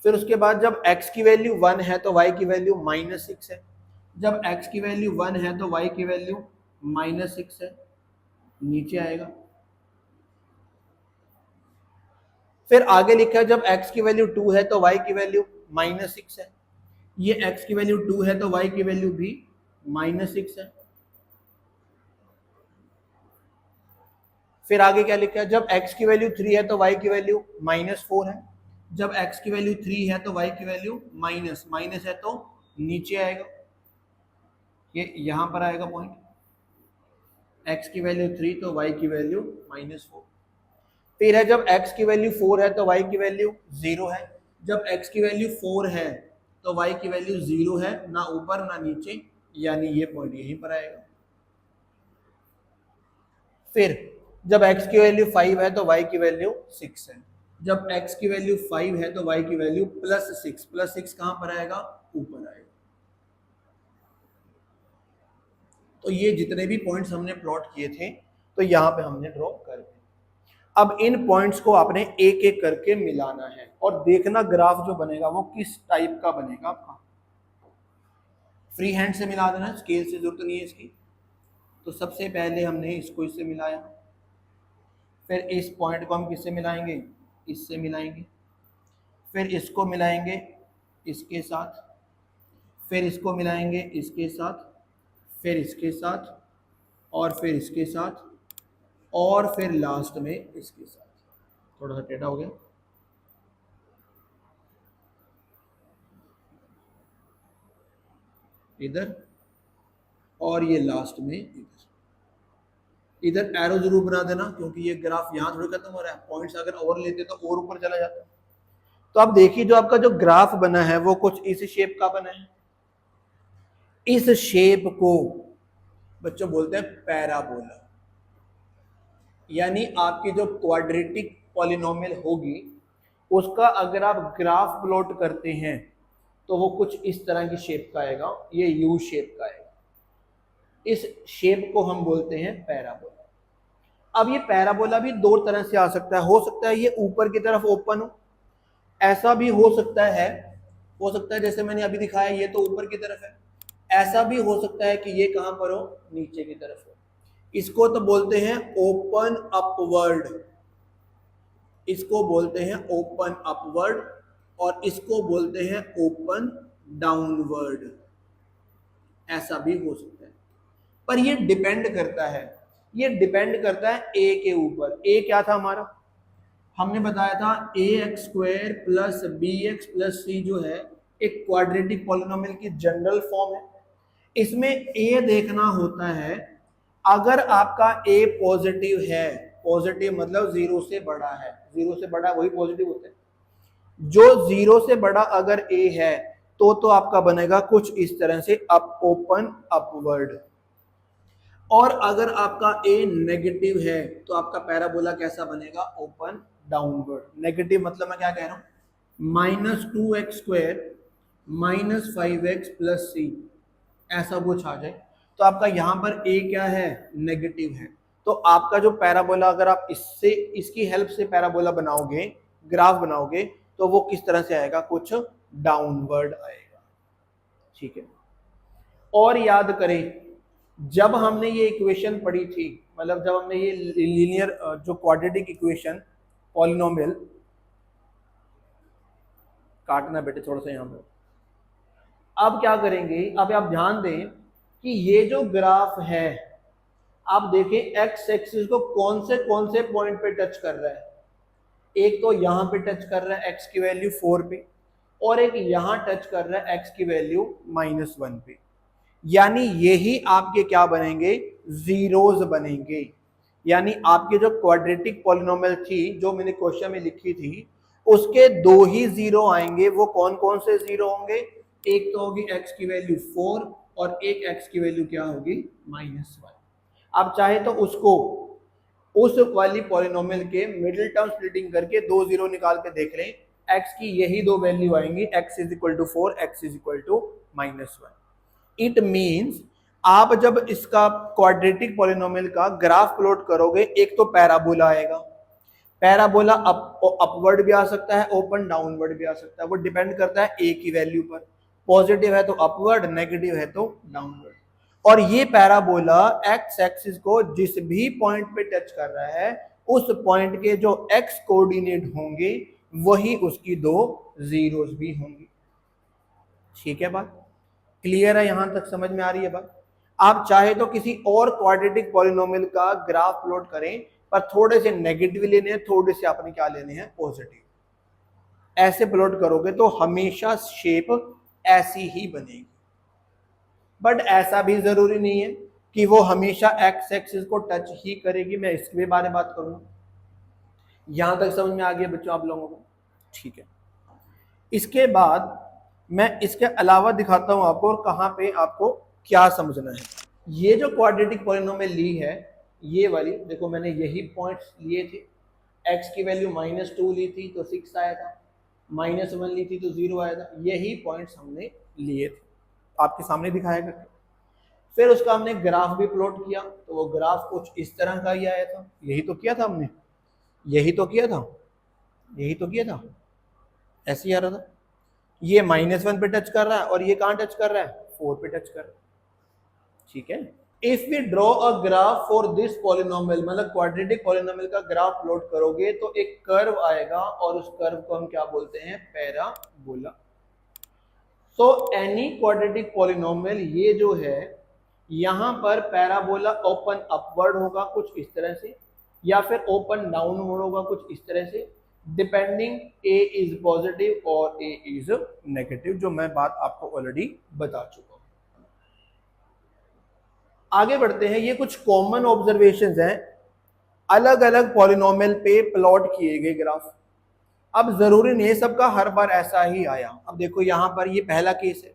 फिर उसके बाद जब x की वैल्यू 1 है तो y की वैल्यू -6 है। जब x की वैल्यू 1 है तो y की वैल्यू -6 है, नीचे आएगा। फिर आगे लिखा है जब x की वैल्यू 2 है तो y की वैल्यू -6 है। ये x की वैल्यू 2 है तो y की वैल्यू भी -6 है। फिर आगे क्या लिखा है, जब x की वैल्यू 3 है तो y की वैल्यू -4 है। जब x की वैल्यू 3 है तो y की वैल्यू माइनस है तो नीचे आएगा, ये यहां पर आएगा पॉइंट। x की वैल्यू 3 तो y की वैल्यू -4। फिर है जब x की वैल्यू 4 है तो y की वैल्यू 0 है। जब x की वैल्यू 4 है तो y की वैल्यू 0 है, ना ऊपर ना नीचे, यानी ये पॉइंट यहीं पर आएगा। फिर जब x की वैल्यू 5 है तो y की वैल्यू 6 है। जब x की वैल्यू 5 है तो y की वैल्यू +6 कहां पर आएगा, ऊपर आएगा। तो ये जितने भी पॉइंट्स हमने प्लॉट किए थे तो यहां पे हमने ड्रॉ कर दिए। अब इन पॉइंट्स को आपने एक एक करके मिलाना है और देखना ग्राफ जो बनेगा वो किस टाइप का बनेगा आपका। फ्री हैंड से मिला देना, स्केल से जरूरत नहीं है इसकी। तो सबसे पहले हमने इसको इससे मिलाया, फिर इस पॉइंट को हम किससे मिलाएंगे, इससे मिलाएंगे, फिर इसको मिलाएंगे इसके साथ, फिर इसको मिलाएंगे इसके साथ, फिर इसके साथ, और फिर इसके साथ, और फिर लास्ट में इसके साथ। थोड़ा सा टेढ़ा हो गया, इधर, और ये लास्ट में इधर। इधर एरो जरूर बना देना क्योंकि ये ग्राफ यहां थोड़ी खत्म हो रहा है, पॉइंट्स अगर और लेते तो और ऊपर चला जाता। तो आप देखिए जो आपका जो ग्राफ बना है वो कुछ इस शेप का बना है। इस शेप को बच्चों बोलते हैं पैराबोला। यानी आपकी जो क्वाड्रेटिक पॉलिनोमियल होगी उसका अगर आप ग्राफ प्लॉट करते हैं तो वो कुछ इस तरह की शेप का आएगा, ये यू शेप का आएगा। इस शेप को हम बोलते हैं पैराबोला। अब ये पैराबोला भी दो तरह से आ सकता है, हो सकता है ये ऊपर की तरफ ओपन हो, ऐसा भी हो सकता है जैसे मैंने अभी दिखाया ये तो ऊपर की तरफ है, ऐसा भी हो सकता है कि ये कहां पर हो, नीचे की तरफ हो। इसको तो बोलते हैं ओपन अपवर्ड, इसको बोलते हैं ओपन अपवर्ड, और इसको बोलते हैं ओपन डाउनवर्ड। ऐसा भी हो सकता है, पर ये डिपेंड करता है, ये डिपेंड करता है ए के ऊपर। ए क्या था हमारा, हमने बताया था a x square plus b x plus c जो है एक क्वाड्रेटिक पॉलिनोमियल की जनरल फॉर्म है। इसमें ए देखना होता है अगर आपका ए पॉजिटिव है, पॉजिटिव मतलब जीरो से बड़ा है, जीरो से बड़ा वही पॉजिटिव होता है, जो जीरो से बड़ा अगर ए है तो आपका बनेगा कुछ इस तरह से अप ओपन अपवर्ड। और अगर आपका ए नेगेटिव है तो आपका पैराबोला कैसा बनेगा, ओपन डाउनवर्ड। नेगेटिव मतलब मैं क्या कह रहा हूं, -2x² -5x प्लस सी, ऐसा कुछ आ जाए तो आपका यहां पर ए क्या है, नेगेटिव है। तो आपका जो पैराबोला अगर आप इससे इसकी हेल्प से पैराबोला बनाओगे, ग्राफ बनाओगे, तो वो किस तरह से आएगा, कुछ डाउनवर्ड आएगा। ठीक है, और याद करें जब हमने ये इक्वेशन पढ़ी थी, मतलब जब हमने ये लीनियर जो क्वाड्रेटिक इक्वेशन पॉलिनोमियल, काटना बेटे थोड़ा सा यहां पर, अब क्या करेंगे, अब आप ध्यान दें कि ये जो ग्राफ है आप देखें एक्स एक्सिस को कौन से पॉइंट पे टच कर रहा है। एक तो यहां पे टच कर रहा है एक्स की वैल्यू 4 पे, और एक यहां टच कर रहा है एक्स की वैल्यू -1 पे। यानी यही आपके क्या बनेंगे, जीरोज बनेंगे। यानी आपके जो क्वाड्रेटिक पॉलिनोमियल थी जो मैंने क्वेश्चन में लिखी थी उसके दो ही जीरो आएंगे। वो कौन कौन से जीरो होंगे, एक तो होगी एक्स की वैल्यू 4 और एक एक्स की वैल्यू क्या होगी, -1। आप चाहे तो उसको उस वाली पॉलिनोमियल के मिडिल टर्म स्प्लिटिंग करके दो जीरो निकाल के देख लें, एक्स की यही दो वैल्यू आएंगी, x = 4, x = -1। इट मीन्स आप जब इसका क्वाड्रेटिक पॉलिनोमियल का ग्राफ प्लॉट करोगे, एक तो पैराबोला आएगा, पैराबोला अपवर्ड भी आ सकता है, ओपन डाउनवर्ड भी आ सकता है, वो डिपेंड करता है ए की वैल्यू पर। पॉजिटिव है तो अपवर्ड, नेगेटिव है तो डाउनवर्ड। और ये पैराबोला एक्स एक्सिस को जिस भी पॉइंट पे टच कर रहा है उस पॉइंट के जो एक्स कोऑर्डिनेट होंगे वही उसकी दो जीरोस भी होंगी। ठीक है, बात क्लियर है, यहां तक समझ में आ रही है बात। आप चाहे तो किसी और क्वाड्रेटिक पॉलिनोमियल का ग्राफ प्लॉट करें, पर थोड़े से नेगेटिव लेने हैं, थोड़े से आपने क्या लेने हैं, पॉजिटिव। ऐसे प्लॉट करोगे तो हमेशा शेप ऐसी ही बनेगी। बट ऐसा भी जरूरी नहीं है कि वो हमेशा एक्स एक्सिस को टच ही करेगी। मैं इसके बारे में बात करूंगा। यहां तक समझ में आ गया बच्चों आप लोगों को? ठीक है, इसके बाद मैं इसके अलावा दिखाता हूं आपको और कहां पे आपको क्या समझना है। ये जो क्वाड्रेटिक पॉलिनोमियल ली है, ये वाली देखो, मैंने यही पॉइंट्स लिए थे। x की वैल्यू -2 ली थी तो 6 आया था, -1 ली थी तो 0 आया था। यही पॉइंट्स हमने लिए थे, आपके सामने दिखाया करके। फिर उसका हमने ग्राफ भी प्लॉट किया, तो वो ग्राफ कुछ इस तरह का ही आया था। यही तो किया था हमने, यही तो किया था, यही तो किया था, ऐसे ही आ रहा था। ये -1 पे टच कर रहा है और ये कहां टच कर रहा है, 4 पे टच कर रहा है। ठीक है, if we draw a graph for this polynomial, मतलब क्वाड्रेटिक पॉलिनोमियल का ग्राफ प्लॉट करोगे तो एक कर्व आएगा और उस कर्व को हम क्या बोलते हैं, parabola. So any quadratic polynomial, ये जो है यहां पर पैराबोला ओपन अपवर्ड होगा कुछ इस तरह से, या फिर ओपन डाउनवर्ड होगा कुछ इस तरह से, डिपेंडिंग ए इज पॉजिटिव और ए इज नेगेटिव, जो मैं बात आपको ऑलरेडी बता चुका हूं। आगे बढ़ते हैं। ये कुछ कॉमन ऑब्जर्वेशंस हैं अलग अलग पॉलिनोमियल पे प्लॉट किए गए ग्राफ। अब जरूरी नहीं है सबका हर बार ऐसा ही आया। अब देखो यहां पर ये पहला केस है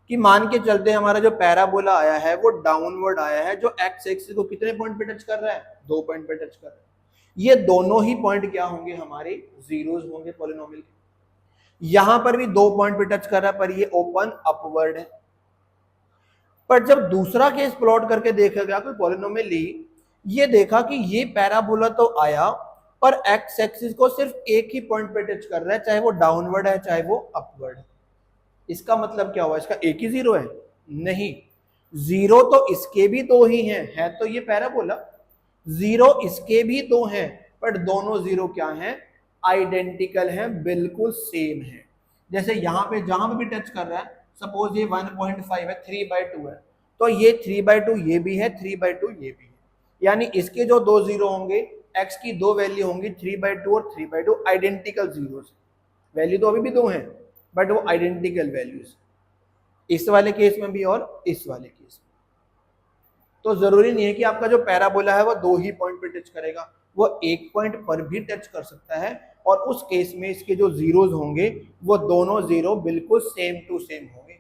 कि मान के चलते हमारा जो पैराबोला आया है वो डाउनवर्ड आया है, जो एक्स एक्सिस को कितने पॉइंट पे टच कर रहा है, 2 पॉइंट पे टच कर रहा है। ये दोनों ही पॉइंट क्या होंगे, हमारे जीरोस होंगे पॉलिनोमियल के। यहां पर भी 2 पॉइंट पे टच कर रहा है, पर ये ओपन अपवर्ड है। पर जब दूसरा केस प्लॉट करके देखा गया कोई पॉलिनोमियल ली, ये देखा कि ये पैराबोला तो आया पर एक्स एक्सिस को सिर्फ एक ही पॉइंट पे टच कर रहा है, चाहे वो डाउनवर्ड है चाहे वो अपवर्ड है। इसका मतलब क्या हुआ, इसका एक ही जीरो है? नहीं, जीरो तो इसके भी दो ही हैं, है तो ये पैराबोला। जीरो इसके भी दो हैं, बट दोनों जीरो क्या हैं, आइडेंटिकल हैं, बिल्कुल सेम है। जैसे यहां पे जहां पे भी टच कर रहा है, सपोज ये 1.5 है, 3/2 है, तो ये 3/2 ये भी है, 3/2 ये भी है। यानी इसके जो दो जीरो होंगे, x की दो वैल्यू होंगी 3/2 और 3/2, आइडेंटिकल जीरो। वैल्यू तो अभी भी दो हैं, बट वो आइडेंटिकल वैल्यूज, इस वाले केस में भी और इस वाले केस में। तो जरूरी नहीं है कि आपका जो पैराबोला है वो दो ही पॉइंट पे टच करेगा, वो एक पॉइंट पर भी टच कर सकता है, और उस केस में इसके जो जीरोज होंगे वो दोनों जीरो बिल्कुल सेम टू सेम होंगे।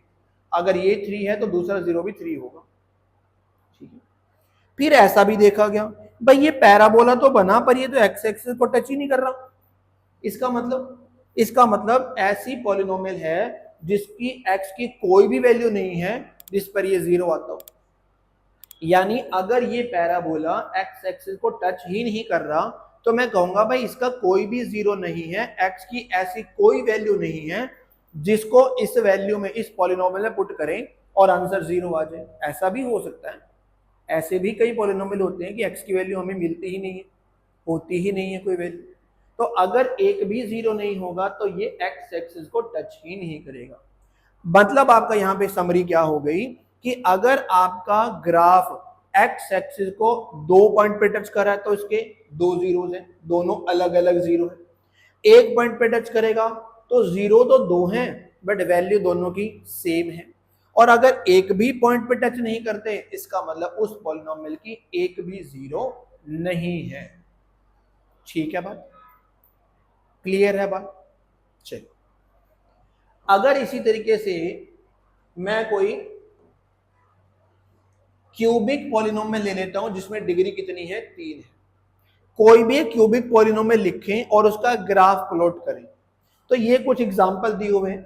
अगर ये 3 है तो दूसरा जीरो भी 3 होगा। ठीक है, फिर ऐसा भी देखा गया, भाई ये पैराबोला तो बना पर ये तो एक्स एक्सिस को टच ही नहीं कर रहा। इसका मतलब ऐसी पॉलिनोमियल है जिसकी x की कोई भी वैल्यू नहीं है जिस पर ये जीरो आता हो। यानी अगर ये पैराबोला x एक्सिस को टच ही नहीं कर रहा, तो मैं कहूंगा भाई इसका कोई भी जीरो नहीं है, x की ऐसी कोई वैल्यू नहीं है जिसको इस वैल्यू में, इस पॉलिनोमियल में पुट करें और आंसर जीरो आ जाए। ऐसा भी हो सकता है, ऐसे भी कई पॉलिनोमियल होते हैं कि x की वैल्यू हमें मिलती ही नहीं है, होती ही नहीं है कोई वैल्यू। तो अगर एक भी जीरो नहीं होगा तो ये एक्स एक्सिस को टच ही नहीं करेगा। मतलब आपका यहां पे समरी क्या हो गई कि अगर आपका ग्राफ एक्स एक्सिस को 2 पॉइंट पे टच कर रहा है तो इसके दो जीरोस हैं, दोनों अलग अलग जीरो है। 1 पॉइंट पे टच करेगा तो जीरो तो दो हैं, बट वैल्यू दोनों की सेम है। और अगर एक भी पॉइंट पे टच नहीं करते, इसका मतलब उस पॉलिनोमियल की एक भी जीरो नहीं है। ठीक है बात, क्लियर है बात? चलिए, अगर इसी तरीके से मैं कोई क्यूबिक पॉलिनोमियल ले लेता हूं जिसमें डिग्री कितनी है, 3 है। कोई भी क्यूबिक पॉलिनोमियल लिखें और उसका ग्राफ प्लॉट करें। तो ये कुछ एग्जांपल दिए हुए हैं।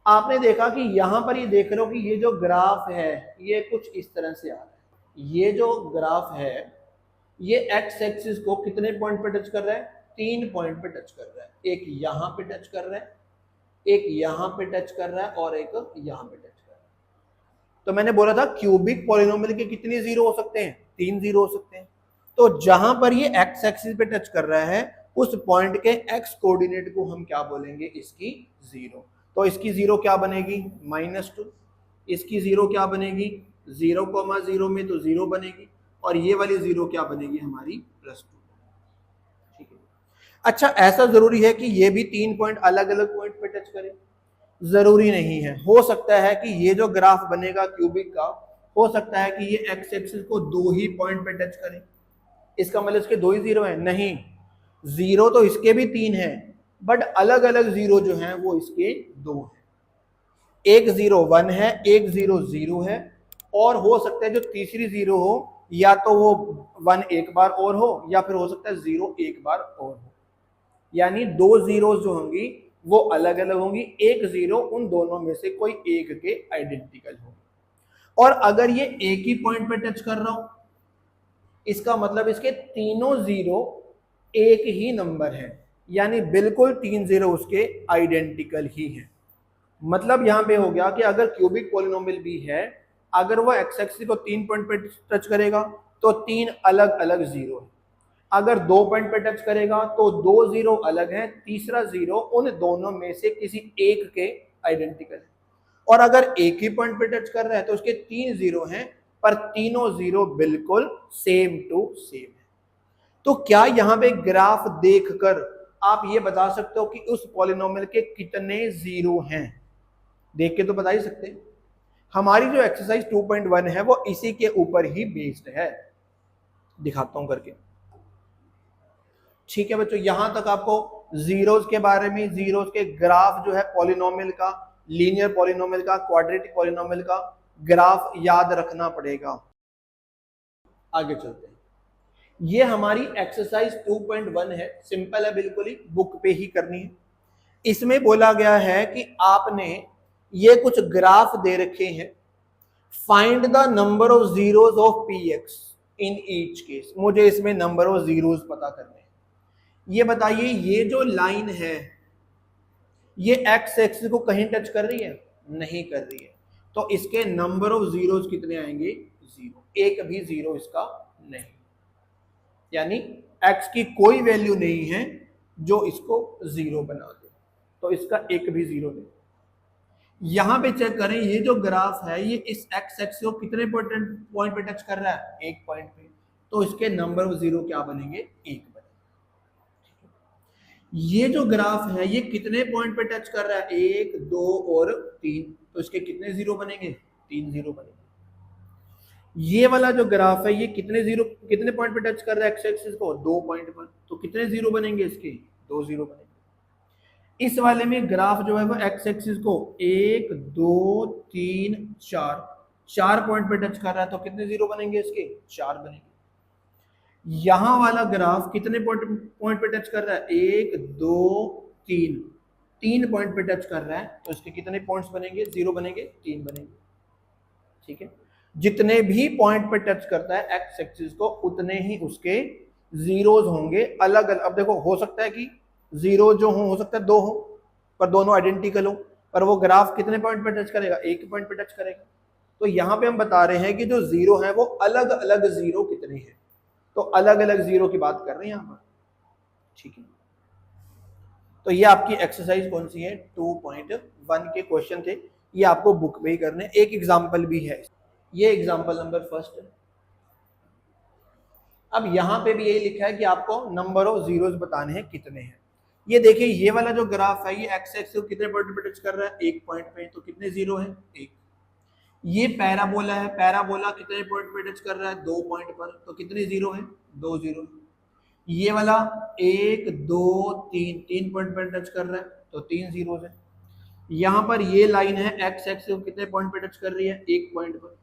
आपने देखा कि यहां पर ये देख रहे हो कि ये जो ग्राफ है ये कुछ इस तरह से आ रहा है। ये जो ग्राफ है ये एक्स एक्सिस को कितने पॉइंट पे टच कर रहा है, 3 पॉइंट पे टच कर रहा है। एक यहां पे टच कर रहा है, एक यहां पे टच कर रहा है और एक यहां पे टच कर रहा है। तो मैंने बोला था क्यूबिक पॉलिनोमियल के कितने जीरो हो सकते हैं, 3 जीरो हो सकते हैं। तो जहां पर ये एक्स एक्सिस पे टच कर रहा है उस पॉइंट के एक्स कोऑर्डिनेट को हम क्या बोलेंगे, इसकी जीरो। तो इसकी जीरो क्या बनेगी, -2। इसकी जीरो क्या बनेगी, 0,0 में तो जीरो बनेगी, और ये वाली जीरो क्या बनेगी हमारी, +2। ठीक है, अच्छा ऐसा जरूरी है कि ये भी 3 पॉइंट अलग अलग पॉइंट पे टच करे? जरूरी नहीं है। हो सकता है कि ये जो ग्राफ बनेगा क्यूबिक का, हो सकता है कि ये एक्स एक्सिस को 2 ही पॉइंट पे टच करे। इसका मतलब इसके 2 ही जीरो है? नहीं, जीरो तो इसके भी 3 है, बट अलग अलग जीरो जो है वो इसके 2 है। एक जीरो 1 है, एक जीरो 0 है, और हो सकता है जो तीसरी जीरो हो या तो वो 1 एक बार और हो, या फिर हो सकता है 0 एक बार और हो। यानी 2 जीरो जो होंगी वो अलग अलग होंगी, एक जीरो उन दोनों में से कोई एक के आइडेंटिकल होगी। और अगर ये एक ही पॉइंट पे टच कर रहा हो, इसका मतलब इसके तीनों जीरो एक ही नंबर है, यानी बिल्कुल 3 जीरो उसके आइडेंटिकल ही है। मतलब यहां पे हो गया कि अगर क्यूबिक पॉलिनोमियल भी है, अगर वो एक्स एक्सिस को 3 पॉइंट पे टच करेगा तो 3 अलग अलग जीरो है। अगर 2 पॉइंट पे टच करेगा तो 2 जीरो अलग हैं, तीसरा जीरो उन दोनों में से किसी एक के आइडेंटिकल है। और अगर एक ही पॉइंट पे टच कर रहा है तो उसके 3 जीरो हैं, पर तीनों जीरो बिल्कुल सेम टू सेम है। तो क्या यहां पे ग्राफ देखकर आप ये बता सकते हो कि उस पॉलिनोमियल के कितने जीरो हैं? देख के तो बता ही सकते हैं। हमारी जो एक्सरसाइज 2.1 है वो इसी के ऊपर ही बेस्ड है, दिखाता हूं करके। ठीक है बच्चों, यहां तक आपको जीरोस के बारे में, जीरोस के ग्राफ जो है पॉलिनोमियल का लीनियर पॉलिनोमियल का, क्वाड्रेटिक पॉलिनोमियल का ग्राफ याद रखना पड़ेगा। आगे चलते हैं। ये हमारी एक्सरसाइज 2.1 है, सिंपल है, बिल्कुल ही बुक पे ही करनी है। इसमें बोला गया है कि आपने ये कुछ ग्राफ दे रखे हैं, find the number of zeros of P x in each case. मुझे इसमें नंबर ऑफ जीरोस पता करने हैं। ये बताइए, ये जो लाइन है ये एक्स एक्सिस को कहीं टच कर रही है? नहीं कर रही है। तो इसके नंबर ऑफ जीरोस कितने आएंगे? जीरो। एक भी जीरो इसका नहीं, यानी x की कोई वैल्यू नहीं है जो इसको जीरो बना दे, तो इसका एक भी जीरो नहीं। यहां पे चेक करें, ये जो ग्राफ है ये इस x एक्सिस को कितने पॉइंट पे टच कर रहा है? एक पॉइंट पे, तो इसके नंबर ऑफ जीरो क्या बनेंगे? एक बनेंगे। ये जो ग्राफ है ये कितने पॉइंट पे टच कर रहा है? एक, दो और तीन, तो इसके कितने जीरो बनेंगे? तीन जीरो बनेंगे। ये वाला जो ग्राफ है ये कितने पॉइंट पे टच कर रहा है एक्स एक्सिस को? दो पॉइंट पर, तो कितने जीरो बनेंगे इसके? दो जीरो बनेंगे। इस वाले में ग्राफ जो है वो एक्स एक्सिस को एक, दो, तीन, चार पॉइंट पे टच कर रहा है, तो कितने जीरो बनेंगे इसके? चार बनेंगे। यहां वाला ग्राफ कितने पॉइंट पे टच कर रहा है? एक, दो, तीन पॉइंट पे टच कर रहा है, तो इसके कितने पॉइंट्स बनेंगे? जीरो बनेंगे, तीन बनेंगे। ठीक है, जितने भी पॉइंट पे टच करता है एक्स एक्सिस को उतने ही उसके जीरोस होंगे अलग अलग। अब देखो, हो सकता है कि जीरो जो हो सकता है दो हो, पर दोनों आइडेंटिकल हो, पर वो ग्राफ कितने पॉइंट पे टच करेगा? एक पॉइंट पे टच करेगा। तो यहां पे हम बता रहे हैं कि जो जीरो है वो अलग अलग जीरो कितने हैं, तो अलग अलग जीरो की बात कर रहे हैं यहां पर। ठीक है, तो ये आपकी एक्सरसाइज कौन सी है? 2.1 के क्वेश्चन थे, ये आपको बुक में ही करने। एक एग्जाम्पल भी है, ये एग्जाम्पल नंबर फर्स्ट है। अब यहां पे भी यही लिखा है कि आपको नंबर ऑफ जीरोस बताने हैं कितने हैं। ये देखिए, ये वाला जो ग्राफ है ये एक्स एक्सिस को कितने पॉइंट पे टच कर रहा है? एक पॉइंट पे, तो कितने जीरो है? एक। ये पैराबोला है, पैराबोला कितने पॉइंट पे टच कर रहा है? दो पॉइंट पर, तो कितने जीरो है? दो जीरो। ये वाला एक, दो, तीन पॉइंट पर टच कर रहा है, तो तीन जीरो है। यहां पर ये लाइन है एक्स एक्सिस को कितने पॉइंट पे टच कर रही है? एक पॉइंट पर।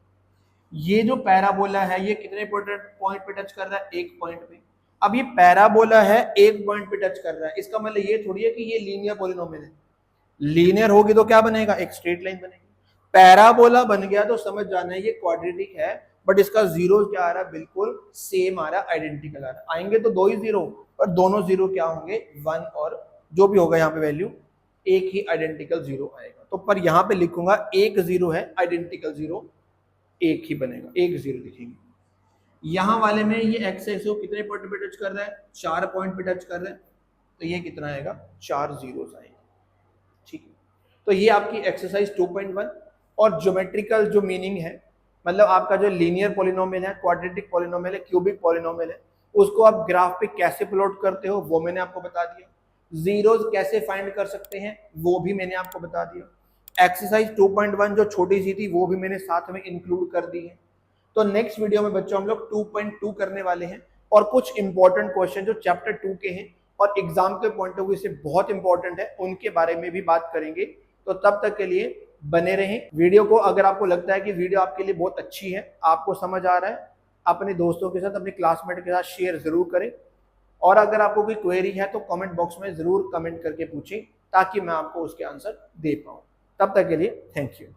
ये जो पैराबोला है ये कितने पॉइंट पे टच कर रहा है? एक पॉइंट पे। अब ये पैराबोला है, एक पॉइंट पे टच कर रहा है, इसका मतलब ये थोड़ी है कि ये लीनियर पॉलिनोमियल है। लीनियर होगी तो क्या बनेगा? एक स्ट्रेट लाइन बनेगी। पैराबोला बन गया तो समझ जाना है ये क्वाड्रेटिक है, बट इसका जीरो क्या आ रहा है? बिल्कुल सेम आ रहा है, आइडेंटिकल आ रहा है। आएंगे तो दो ही जीरो, पर दोनों जीरो क्या होंगे? वन, और जो भी होगा यहाँ पे वैल्यू एक ही आइडेंटिकल जीरो आएगा। तो पर यहाँ पे लिखूंगा एक जीरो है, आइडेंटिकल जीरो एक ही बनेगा, एक जीरो लिखेंगे। यहां वाले में ये एक्स एक्सिस को कितने पॉइंट पे टच कर रहा है? चार पॉइंट पे टच कर रहा है, तो ये कितना आएगा? चार जीरोस आएंगे। ठीक है, तो ये आपकी एक्सरसाइज 2.1। और ज्योमेट्रिकल जो मीनिंग है, मतलब आपका जो लीनियर पॉलिनोमियल है, क्वाड्रेटिक पॉलिनोमियल है, क्यूबिक पॉलिनोमियल है, उसको आप ग्राफ पे कैसे प्लॉट करते हो वो मैंने आपको बता दिया। जीरोस कैसे फाइंड कर सकते हैं वो भी मैंने आपको बता दिया। एक्सरसाइज 2.1 जो छोटी सी थी वो भी मैंने साथ में इंक्लूड कर दी है। तो नेक्स्ट वीडियो में बच्चों हम लोग 2.2 करने वाले हैं, और कुछ इंपॉर्टेंट क्वेश्चन जो चैप्टर 2 के हैं और एग्जाम के पॉइंट ऑफ व्यू से बहुत इंपॉर्टेंट है उनके बारे में भी बात करेंगे। तो तब तक के लिए बने रहें वीडियो को। अगर आपको लगता है कि वीडियो आपके लिए बहुत अच्छी है, आपको समझ आ रहा है, अपने दोस्तों के साथ, अपने क्लासमेट के साथ शेयर जरूर करें। और अगर आपको कोई क्वेरी है तो कमेंट बॉक्स में जरूर कमेंट करके पूछें, ताकि मैं आपको उसके आंसर दे पाऊं। तब तक के लिए थैंक यू।